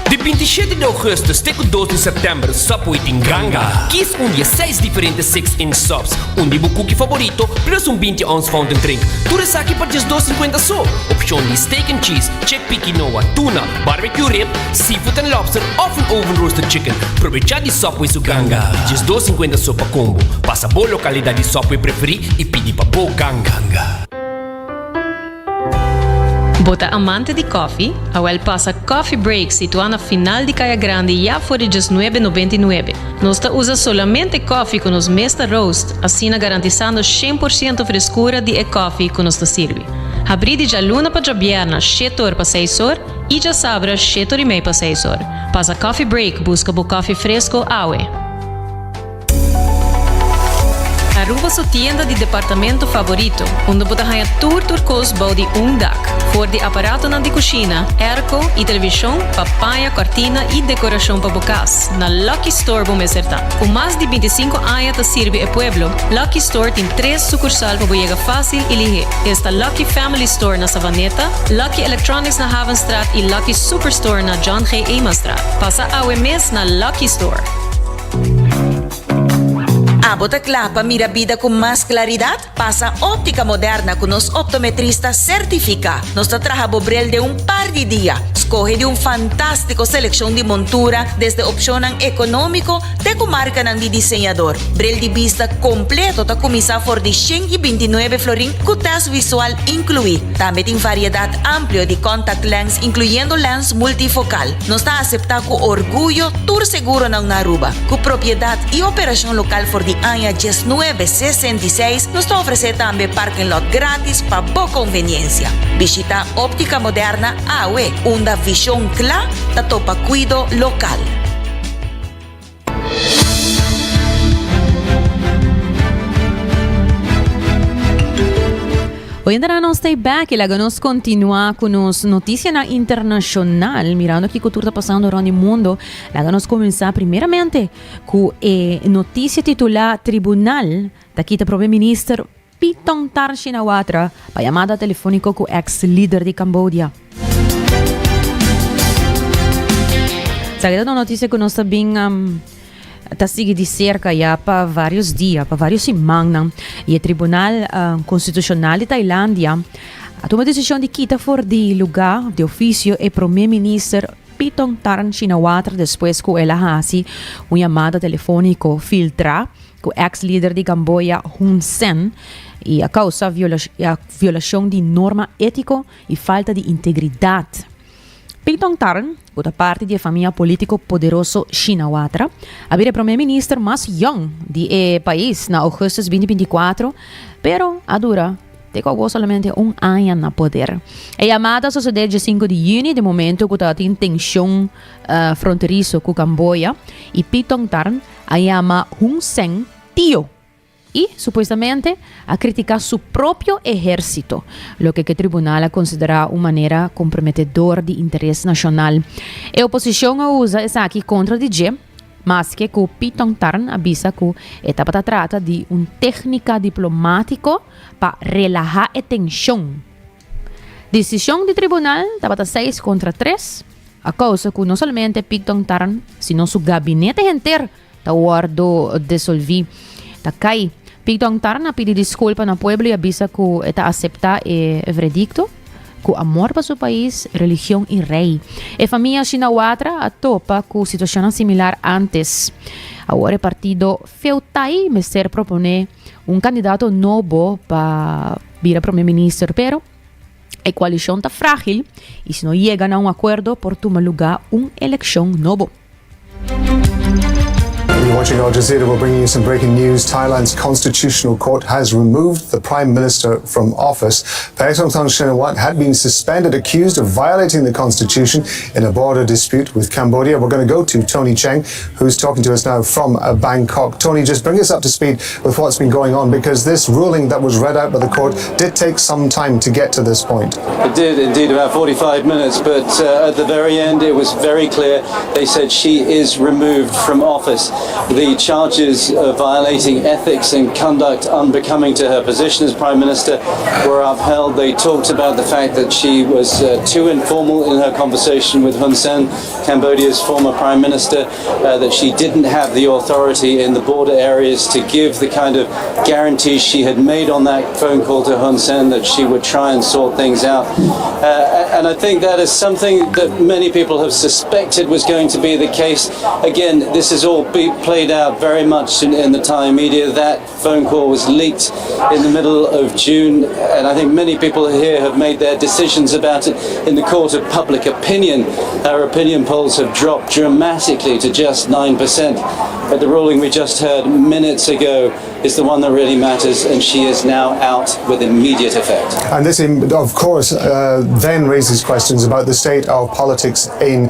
De 27 de agosto até 2 de setembro, Subway tem ganga. Kies dia 6 diferentes 6-inch subs, de meu cookie favorito, plus 20 ounce fountain drink. Tudo isso aqui para 250 só. Opção de steak and cheese, chickpea quinoa, tuna, barbecue rib, seafood and lobster, ou oven roasted chicken. Aproveitar de Subway su ganga. 250 sopa combo. Passa boa localidade de Subway preferir e pedir para boa ganga. Bota amante de coffee, Awel passa Coffee Break situado na final de Caia Grande já por $19.99. Nós usa solamente coffee com os Mesta Roast, assim garantizando 100% frescura de coffee que nos serve. Abrir de luna para Jabierna, 7 horas para 6 horas, e já sabra 7 horas e meia para 6 horas. Passa Coffee Break, busca o coffee fresco, Awe. Aruba sua tienda de departamento favorito, onde você ganha turcos body dak, for de aparato na de cozinha, airco e televisão, papaya, cortina e decoração para bocas. Na Lucky Store vamos acertar. Com mais de 25 anos de serve e pueblo, Lucky Store tem 3 sucursal para chegar fácil e ligeiro. Esta Lucky Family Store na Savaneta, Lucky Electronics na Havenstraat e Lucky Superstore na John G. Emastraat. Passa a mes na Lucky Store. Bota clapa, mira vida con más claridad. Pasa óptica moderna con los optometristas certificados. Nos trabaja Bobrel de un par de días. Escoge de un fantástico selección de montura desde opción económico de comarca de diseñador. Brel de vista completo ta comisa for de 129 florín con test visual incluido. También tiene variedad amplia de contact lens incluyendo lens multifocal. Nos está aceptado con orgullo tour seguro na Aruba. Con propiedad y operación local for de año 1966 nos ofrece también parking lot gratis para boa conveniencia. Visita Óptica Moderna AWE, una visión clara da topa cuido local. Hoy en día nos stay back y luego nos continúa con las noticias internacional, mirando qué cultura está pasando en el mundo. Luego nos comenzar primeramente con noticia titular Tribunal da kita primer ministro Paetongtarn Shinawatra para llamada telefónica con ex líder de Camboya. Sabe una noticia que nos está bien está sigue de cerca já para vários dias, para várias semanas, e o Tribunal Constitucional de Tailândia tomou a decisão de quitar fora de lugar de ofício o primeiro-ministro Paetongtarn Shinawatra depois que ela fez uma chamada telefônica filtrada com o ex-líder de Camboya Hun Sen e a causa a violação de norma ética e falta de integridade. Paetongtarn, outra parte da família política poderosa Shinawatra, havia o primeiro-ministro mais young do país na agosto de 2024, pero a dura tem somente ano na poder. A chamada sucedeu dia 5 de junho, de momento que tem tensão fronteiriça com Camboya, e Paetongtarn a chama Hun Sen tio. Y, supuestamente, a criticar su propio ejército, lo que el tribunal considera una manera comprometedora de interés nacional. La oposición usa esa aquí contra DJ, mas que Paetongtarn avisa que esta trata de una técnica diplomática para relajar la tensión. Decisión del tribunal estaba 6 contra 3, a causa que no solamente Paetongtarn, sino su gabinete entero está guardo dissolvido. Está Paetongtarn pide desculpa no pueblo e avisa que está acepta o veredicto, com amor para seu país, religião e rei. A família Shinawatra topa com situação similar antes. Agora o partido Pheu-thai Messer propõe candidato novo para vir a primeiro-ministro, pero a coalição está frágil e se não chega a acordo por tomar lugar eleição novo. You're watching Al Jazeera. We're bringing you some breaking news. Thailand's Constitutional Court has removed the Prime Minister from office. Paetongtarn Shinawatra had been suspended, accused of violating the Constitution in a border dispute with Cambodia. We're going to go to Tony Cheng, who's talking to us now from Bangkok. Tony, just bring us up to speed with what's been going on, because this ruling that was read out by the court did take some time to get to this point. It did indeed, about 45 minutes, but at the very end it was very clear. They said she is removed from office. The charges of violating ethics and conduct unbecoming to her position as Prime Minister were upheld. They talked about the fact that she was too informal in her conversation with Hun Sen, Cambodia's former Prime Minister, that she didn't have the authority in the border areas to give the kind of guarantees she had made on that phone call to Hun Sen, that she would try and sort things out. And I think that is something that many people have suspected was going to be the case. Again, this has all played out very much in the Thai media. That phone call was leaked in the middle of June, and I think many people here have made their decisions about it in the court of public opinion. Our opinion polls have dropped dramatically to just 9%. But the ruling we just heard minutes ago is the one that really matters, and she is now out with immediate effect. And this, of course, then raises questions about the state of politics in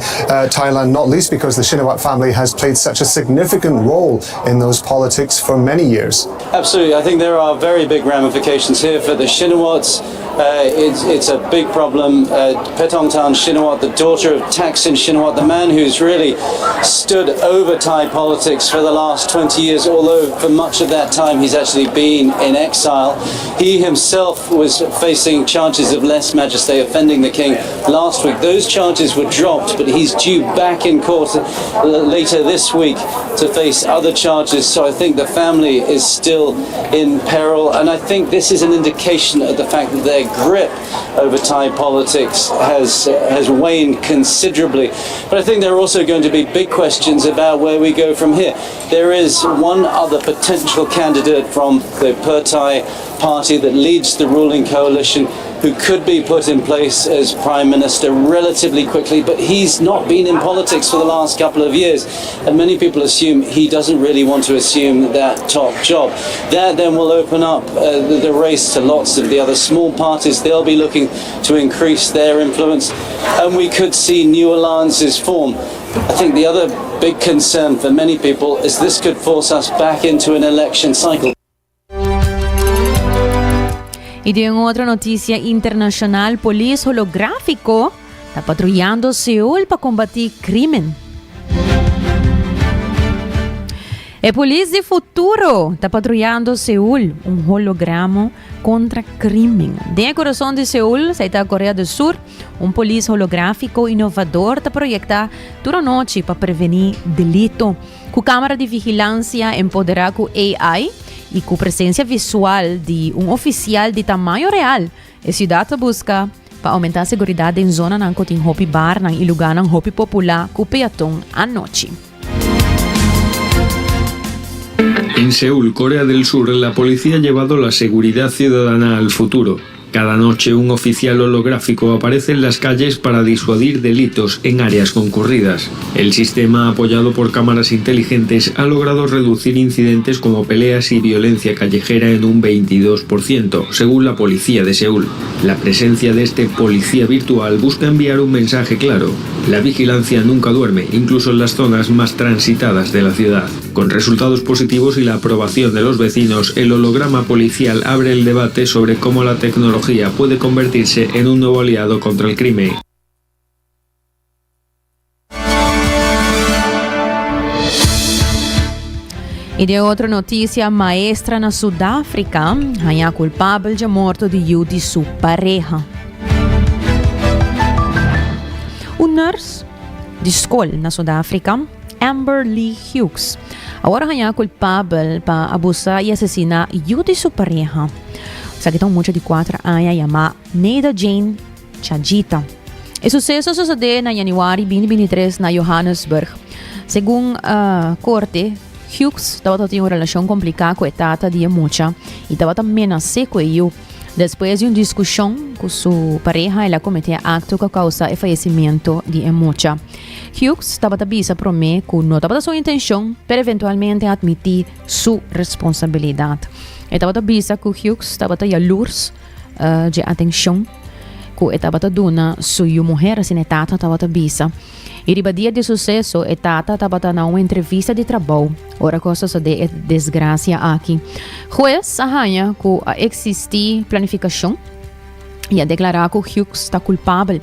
Thailand, not least because the Shinawatra family has played such a significant role in those politics for many years. Absolutely. I think there are very big ramifications here for the Shinawats. It's a big problem. Paetongtarn Shinawatra, the daughter of Thaksin Shinawatra, the man who's really stood over Thai politics for the last 20 years, although for much of that time he's actually been in exile. He himself was facing charges of lèse majesté, offending the king, last week. Those charges were dropped, but he's due back in court later this week to face other charges. So I think the family is still in peril, and I think this is an indication of the fact that their grip over Thai politics has waned considerably. But I think there are also going to be big questions about where we go from here. There is one other potential candidate from the Pheu Thai party that leads the ruling coalition who could be put in place as Prime Minister relatively quickly, but he's not been in politics for the last couple of years, and many people assume he doesn't really want to assume that top job. That then will open up the race to lots of the other small parties. They'll be looking to increase their influence, and we could see new alliances form. I think the other big concern for many people is this could force us back into an election cycle. Y de otra noticia internacional, polis holográfico está patrullando Seúl para combatir crimen. El polis de futuro está patrullando Seúl, un holograma contra crimen. De corazón de Seúl, se está Corea del Sur, un polis holográfico inovador está proyectado durante la noche para prevenir delito. Con cámara de vigilancia empoderada con AI y con presencia visual de un oficial de tamaño real, la ciudad busca para aumentar la seguridad en zona en que tiene hopi bar y lugar en hopi popular con peatón anoche. En Seúl, Corea del Sur, la policía ha llevado la seguridad ciudadana al futuro. Cada noche un oficial holográfico aparece en las calles para disuadir delitos en áreas concurridas. El sistema, apoyado por cámaras inteligentes, ha logrado reducir incidentes como peleas y violencia callejera en un 22%, según la policía de Seúl. La presencia de este policía virtual busca enviar un mensaje claro. La vigilancia nunca duerme, incluso en las zonas más transitadas de la ciudad. Con resultados positivos y la aprobación de los vecinos, el holograma policial abre el debate sobre cómo la tecnología puede convertirse en un nuevo aliado contra el crimen. Y de otra noticia, maestra en Sudáfrica haya culpable de muerte de su pareja. Un nurse de escola en Sudáfrica, Amber Lee Hughes, ahora haya culpable para abusar y asesinar de su pareja. Essa questão muito de 4 anos chamada Neida Jane Chajita. O sucesso sucedeu em janeiro 2023 na Johannesburg. Segundo a corte, Hughes estava tendo uma relação complicada com a tata de Emucha e estava amenazando com ele. Depois de uma discussão com sua pareja, ela cometeu acto que causa o falecimento de Emucha. Hughes estaba avisa para mí que no estaba su intención, pero eventualmente admitir su responsabilidad. Estaba avisa que Hughes estaba jaloers de atenção que estava dando sua mulher, assim, etata estava avisa. E no dia de sucesso, etata estava na uma entrevista de trabalho. Ora, coisa de desgraça aqui. Juiz arranha que existia planificação e a declarar que Hughes está culpável.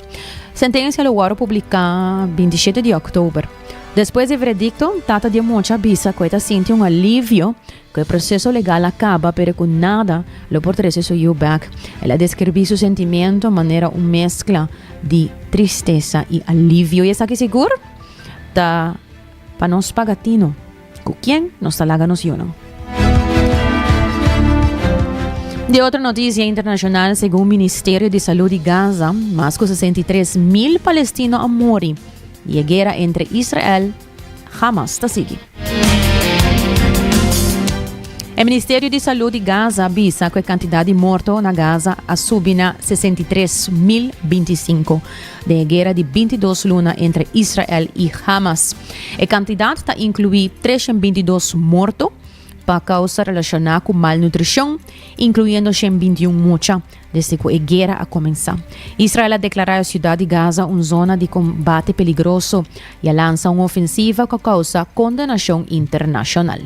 Sentença lugar publicada 27 de outubro. Depois do veredicto, Tata de muita avisa que está sentindo alívio que o processo legal acaba, pero que nada lo portará su back. Ela descreveu seu sentimento de maneira uma mescla de tristeza e alívio. E essa que seguro está para nós pagatino, com quem nos talaga nos uno. De outra notícia internacional, segundo o Ministério de Saúde de Gaza, mais de 63,000 palestinos morreram e a guerra entre Israel e Hamas está seguindo. O Ministério de Saúde de Gaza avisa que a quantidade de mortos na Gaza subiu a 63.025 da guerra de 22 lunas entre Israel e Hamas. A quantidade está inclui 322 mortos para causa relacionada com malnutrição, incluindo 121 mortes desde que a guerra começou. Israel declarou a cidade de Gaza uma zona de combate perigoso e lança uma ofensiva que causa condenação internacional.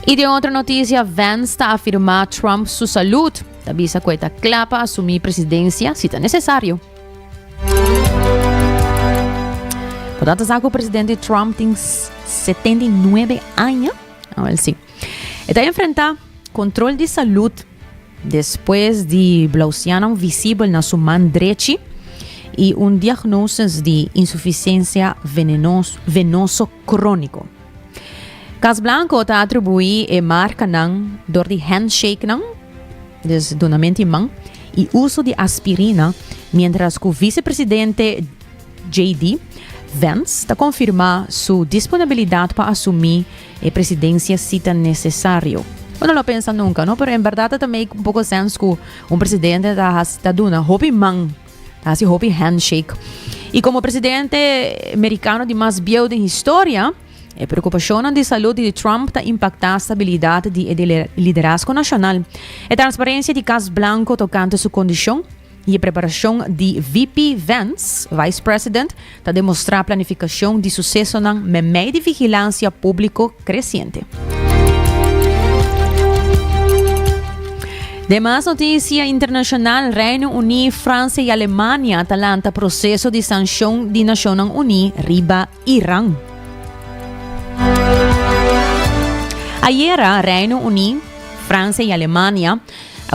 E de outra notícia, Vance está a afirmar Trump sua saúde. Avisa que está claro para assumir presidência se está necessário. Portanto, sabe que o presidente Trump tem 79 anos. Well, sim. Está a enfrentar controle de saúde depois de bloquear visível na sua mão direita e diagnóstico de insuficiência venoso crônico. Cas Blanco está atribuído a marca dor de handshake des donamento de mão e uso de aspirina, mientras que o vice-presidente J.D. Vance está confirmando sua disponibilidade para assumir a presidência se necessário. Eu não lo pensa nunca, não? Pero em verdade também um pouco senso que presidente está dando hobby mão, assim hobby handshake. E como presidente americano de mais viejo da história, a preocupação de saúde de Trump está impactando a estabilidade de liderazgo nacional. A transparência de Cas Blanco tocante sua condição e a preparação de VP Vance, Vice President, está demonstrando a planificação de sucesso na meio de vigilância público crescente. Demais notícia internacional, Reino Unido, França e Alemanha atalanta processo de sanção de Nações Unidas riba Irã. Ayer, Reino Unido, França e Alemanha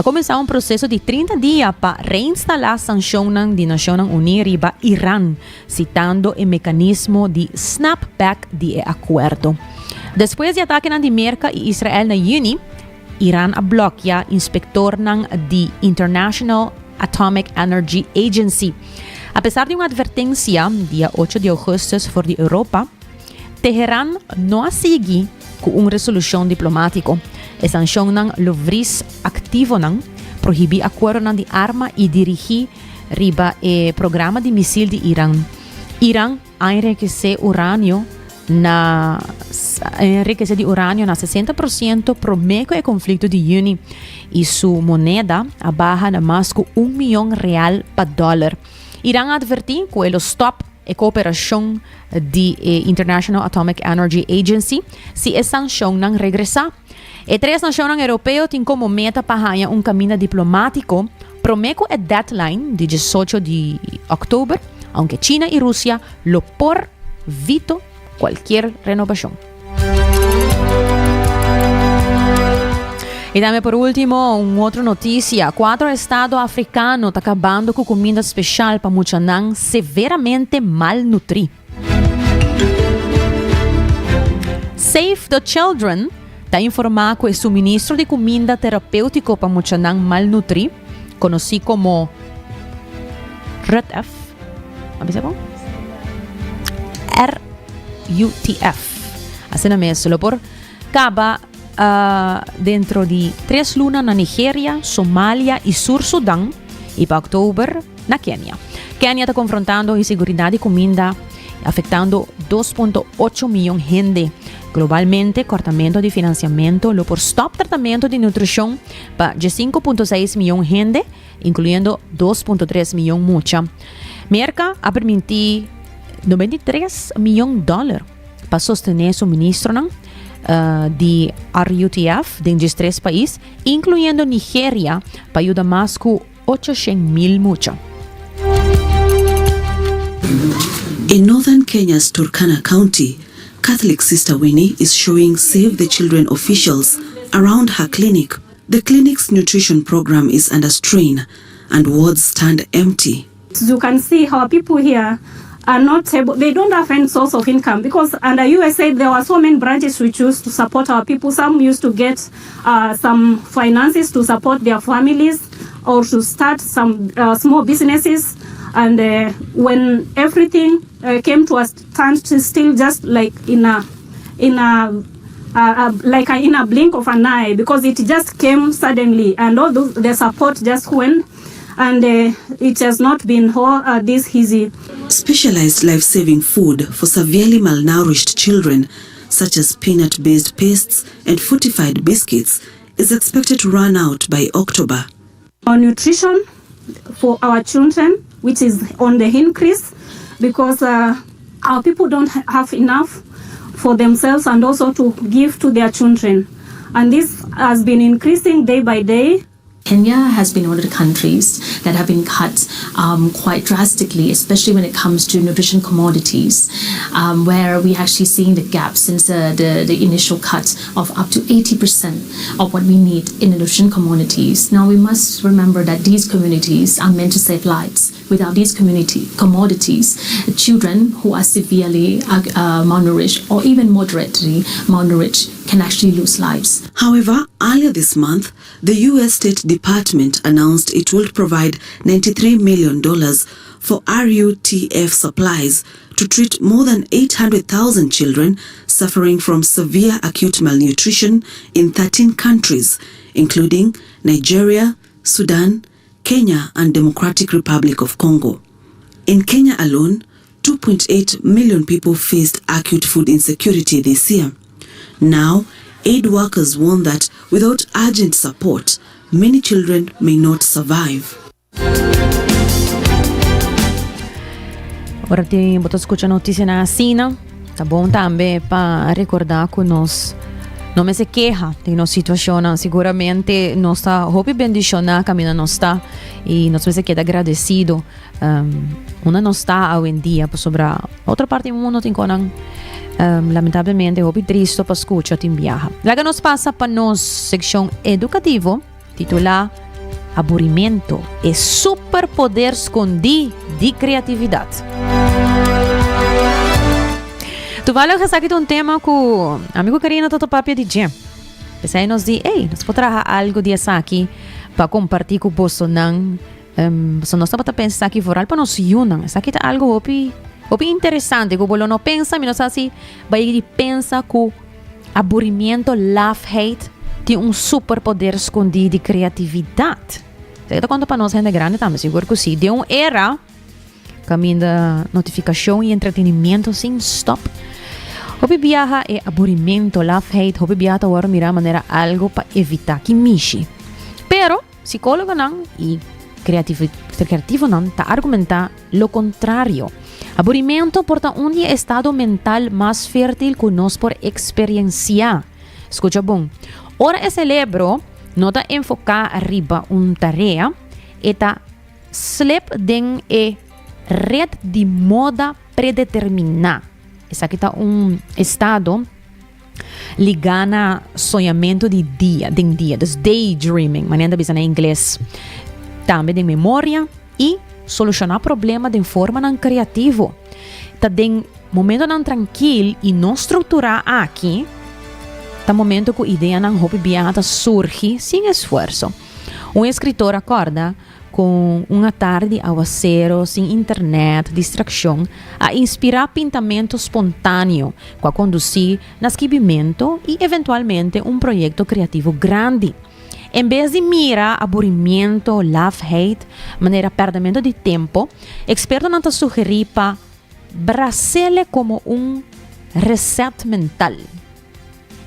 começaram um processo de 30 dias para reinstalar sanções de Nações Unidas riba Irã, citando o mecanismo de snapback de acordo. Depois de ataque de América e Israel na Juni, Irã bloqueia inspector de International Atomic Energy Agency. Apesar de uma advertência, dia 8 de agosto, for de Europa, Teherã não segue com uma resolução diplomática. A sanção livres ativo proíbe acordo de arma e dirigir riba o programa de míssil de Irã. Irã enriquece urânio na 60% por meio do conflito de Juni e sua moeda abaixo na mais de $1 milhão para dólar. Irã advertiu que ele stop a cooperação de International Atomic Energy Agency se a sanção não regressar. E 3 nações europeias têm como meta para ganhar caminho diplomático prometo a deadline de 18 de outubro, aunque China e Rússia lo por veto qualquer renovação. E também por último, uma outra notícia. 4 estados africanos estão acabando com comida especial para muitos severamente malnutridos. Save the Children está informando que o suministro de comida terapêutico para muitos malnutridos, conhecido como RUTF, assim mesmo, por acaba dentro de 3 lunas na Nigéria, Somália e Sur Sudão, e para outubro na Kenya. Kenya está confrontando inseguridade de comida, afectando 2.8 milhões de gente. Globalmente, cortamento de financiamento lo por stop tratamento de nutrição para 5.6 milhões de gente, incluindo 2.3 milhões mucha. Merca a permitir $93 milhões para sostener suministro de RUTF de 3 países, incluindo Nigeria, para ajudar mais com 800,000 mucha. In northern Kenya's Turkana County, Catholic Sister Winnie is showing Save the Children officials around her clinic. The clinic's nutrition program is under strain and wards stand empty. As you can see, our people here are not able, they don't have any source of income because under USAID there were so many branches we choose to support our people. Some used to get some finances to support their families or to start some small businesses. And when everything came to a standstill, just like in a blink of an eye, because it just came suddenly, and all the support just went, and it has not been all this easy. Specialized life-saving food for severely malnourished children, such as peanut-based pastes and fortified biscuits, is expected to run out by October. Our nutrition for our children, which is on the increase, because our people don't have enough for themselves and also to give to their children. And this has been increasing day by day. Kenya has been one of the countries that have been cut quite drastically, especially when it comes to nutrition commodities, where we actually seeing the gap since the initial cut of up to 80% of what we need in the nutrition commodities. Now we must remember that these communities are meant to save lives. Without these commodities, children who are severely malnourished or even moderately malnourished can actually lose lives. However, earlier this month, the U.S. State Department announced it will provide $93 million for RUTF supplies to treat more than 800,000 children suffering from severe acute malnutrition in 13 countries, including Nigeria, Sudan, Kenya, and Democratic Republic of Congo. In Kenya alone, 2.8 million people faced acute food insecurity this year. Now, aid workers warn that without urgent support, many children may not survive. Ora ti boto escucha noticia na Sina. Tá bom também para recordar que nós não me se queja de nossa situação. Seguramente nós está hope bendicionar caminho nós está e nós se queda agradecido. Uma nós está hoje em dia sobre a outra parte do mundo tem conan lamentavelmente hope triste para escutar tem viaja. Laga nos passa para nos seção educativo titular Aburrimento é superpoder escondido de criatividade. Tu vale que aqui um tema que o amigo Karina Toto Papia de Jam. Pensei nos diz, nós podemos algo de aqui para compartilhar com o Bolsonaro. Se nós estamos a pensar aqui fora, para nós unir. Essa aqui é algo opi interessante que o Bolsonaro não pensa, mas nós assim, vai pensar que aburrimento, love, hate tem um superpoder escondido de criatividade. Você está contando para nós, gente grande, também seguro que sim. De uma era, caminho da notificação e entretenimento sem stop. Hopi viaja é aburrimento, love, hate. Hopi viaja agora mirar maneira algo para evitar que mixe. Pero, psicólogo não e criativo não está argumentar lo contrário. Aburrimento porta um estado mental mais fértil que nós por experienciar. Escucha bom. Ora é cerebro não está enfocar arriba tarefa, está slep den red de moda predeterminada. Esse aqui está estado ligado a sonhamento de dia, das daydreaming, maneira de dizer em inglês. Também de memória e solucionar problema de forma não criativa. Tá de momento não tranquilo e não estruturar aqui. Tá momento que a ideia não hobby viada surge sem esforço. Um escritor acorda com uma tarde aguaceiro, sem internet, distração, a inspirar pintamento espontâneo, a conduzir no escrevimento e, eventualmente, um projeto criativo grande. En vez de mira aburrimiento, love-hate, maneira perdimento de tempo, experto não te sugerir para bracele como reset mental.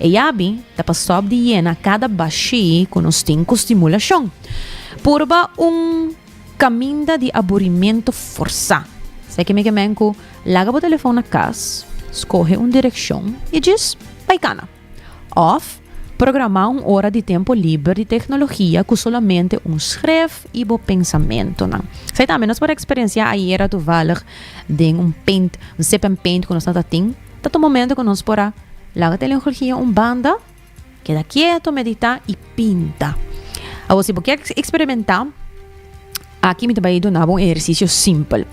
E abi, te passou de llena cada baixi com os 5 estimulação. Purba caminho de aburrimiento forçado. Sei que me quemenco, larga o telefone na casa, escolhe direção e diz, baicana. Off, programar hora de tempo livre de tecnologia com solamente escreve e pensamento. Sei também, nós podemos experienciar a era toevallig de paint, sip and paint que nós estamos tendo. Todo momento que nós podemos larga a tecnologia, banda, queda quieto, meditar e pinta. Agora, se você quer experimentar, aqui me vai dar um exercício simples.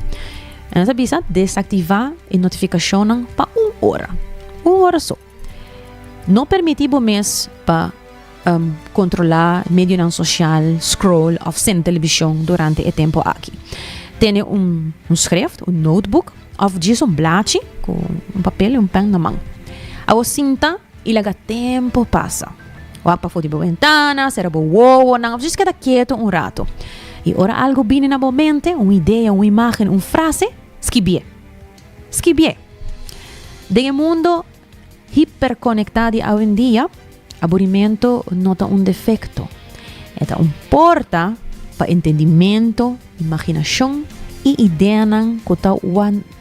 Nós avisa desativar a notificação para 1 hora. 1 hora só. Não permitimos mais para controlar medio social, scroll ou sem televisão durante o tempo aqui. Tem schrift, notebook, ou diz bladje com papel e pen na mão. Ao sinta e laga tempo passa. Ou para fora da ventana, será boa, não, diz que está quieto rato. E ora algo viene na mente, uma ideia, uma imagem, uma frase, esquibie. De mundo hiperconectado hoje em dia, aburrimento não é defeito. É porta para entendimento, imaginação e ideia que está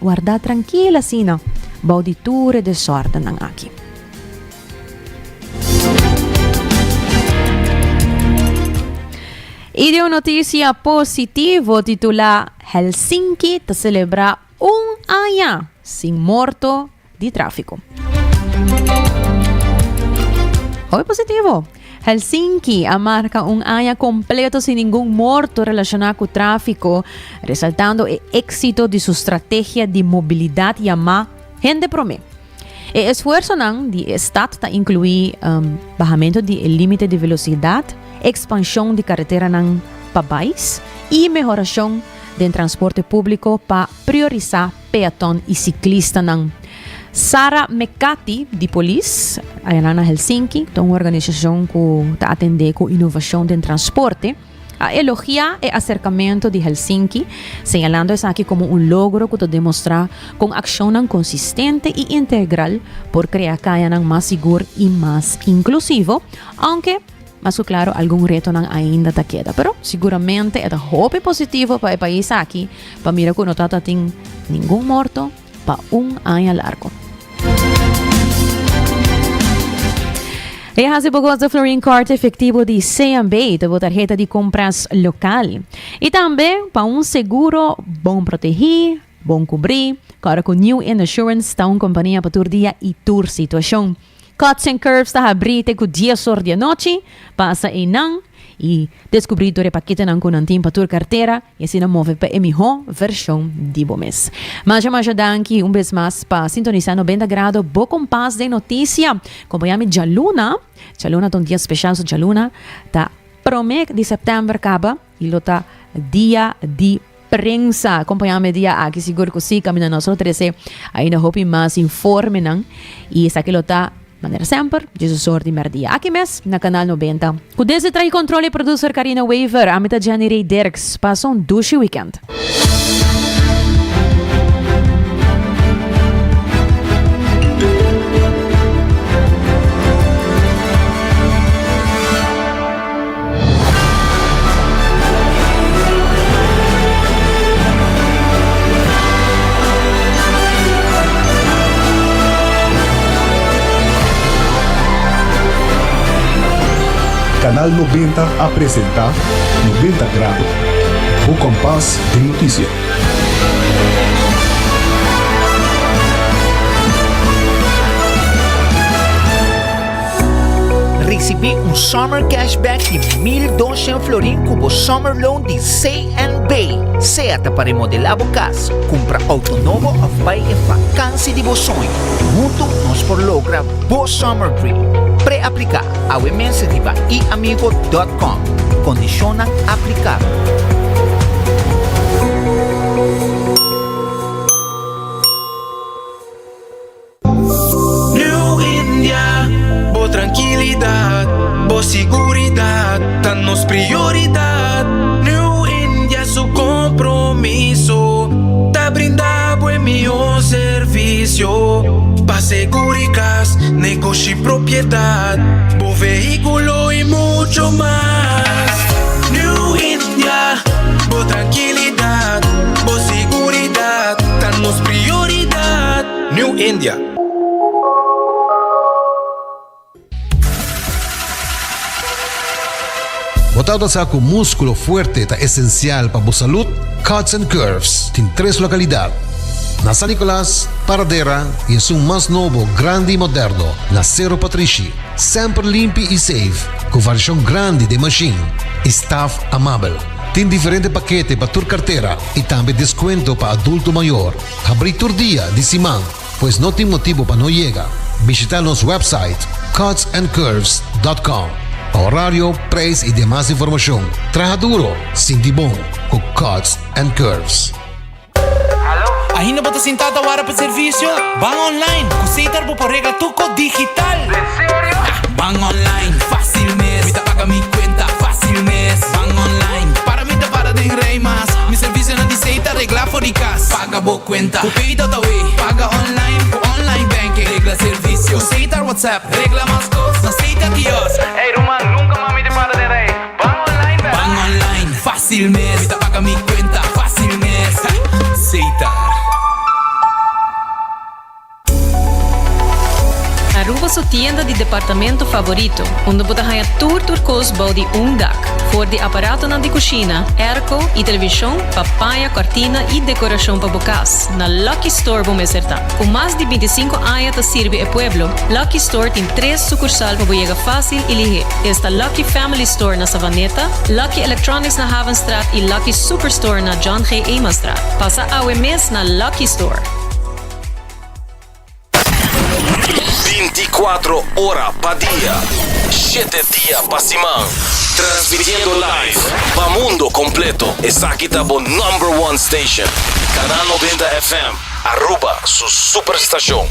guardada tranquila assim, bauditura de sorte aqui. E de uma notícia positiva titulada Helsinki te celebra ano sem morto de tráfico. Hoy positivo. Helsinki marca ano completo sem nenhum morto relacionado com o tráfico, resaltando o éxito de sua estratégia de mobilidade llamada Gente Promé. O esforço do Estado está incluir bajamento do limite de velocidade, expansão de carretera para país e melhoração do transporte público para priorizar peatón e ciclista. Sara Mekati, de polícia, na Helsinki, uma organização que está atendendo com inovação de transporte, elogia o acercamento de Helsinki, señalando isso aqui como logro que demonstra com ação consistente e integral por criar caia mais seguro e mais inclusivo, aunque mas claro, algum reto ainda está queda. Pero seguramente é hope positivo para o país aqui, para mirar que não está tendo nenhum morto para ano largo. E hace pouco da Florin Card efetivo de CMB, da tarjeta de compras local. E também para seguro bom proteger, bom cobrir, cara com New Insurance, está uma companhia para tur dia e tur situação. Cuts and Curves está abrindo com dia sor de noite, passa e descobrir o paquete com nantim para tua carteira e assim move para a melhor versão de mês. Mas danke vez mais para sintonizar 90 graus, boa compás de notícia. Acompanhame Jaluna um dia especial de Jaluna, tá promete de setembro acaba e lo tá dia de prensa. Acompanhame dia aqui seguro que sim, caminho nosso 13, ainda hope mais informe e essa que lo tá maneira sempre, Jesus Ordi Merdia. Aqui mesmo, na Canal 90. Com desse trai controle, producer Karina Weaver, a metade de Ray Derks, passa douche weekend. Canal 90 apresenta 90 grados, o compás de notícia. Recebi summer cashback de 1.200 florin com summer loan de CNB. Certa para remodelar a casa, compra auto novo ou vai em vacância de sonho. Junto nós por lograr o summer dream. Pré-aplicar ao e-mail riba iamigo.com. Condiciona aplicar. New India, boa tranquilidade, boa seguridade. pa' seguridad, negocio y propiedad, bo vehículo y mucho más. New India, bo tranquilidad, bo seguridad, danos prioridad. New India. Botado sa ako músculo fuerte ta esencial para a salud, Cuts and Curves tem 3 localidades. Na San Nicolás, Paradera e em seu mais novo, grande e moderno, na Cerro Patrici. Sempre limpo e safe, com variação grande de machine e staff amável. Tem diferente paquete para tua carteira e também desconto para adulto maior. Abrir todo dia de semana, pois não tem motivo para não chegar. Visitar nosso website cutsandcurves.com. Horário, preço e demais informação. Traja duro, sinti bom, com Cuts and Curves. Ainda bota sentada para o serviço? Van online, com Seitar por regla tuco digital. ¿En serio? Van online, fácil mes. Me paga mi cuenta, fácil mes. Van online, para mí te para de rey más. Mi servicio no dice regla fóricas. Paga bo cuenta, tu pedido away. Paga online, online banking. Regla servicio, Seitar WhatsApp. Regla más cosas, Seitar Dios. Hey Roman, nunca mami te para de rey. Van online, van online, fácil mes. Me paga mi cuenta, fácil mes. Seitar. Aruba su tienda de departamento favorito, onde você ganha tour turcos body dak, for de aparato na de cozinha, airco e televisão, papaya, cortina e decoração para bocas. Na Lucky Store vamos acertar. Com mais de 25 anos te sirve o pueblo, Lucky Store tem 3 sucursal para chegar fácil e ligeiro. Está Lucky Family Store na Savaneta, Lucky Electronics na Havenstraat e Lucky Superstore na John G. Emanstraat. Passa a mes na Lucky Store. 24 horas pa dia, 7 dias pa semana, transmitiendo live pa mundo completo. Esa aqui tá bo #1 station, Canal 90 FM, Aruba, su superestación.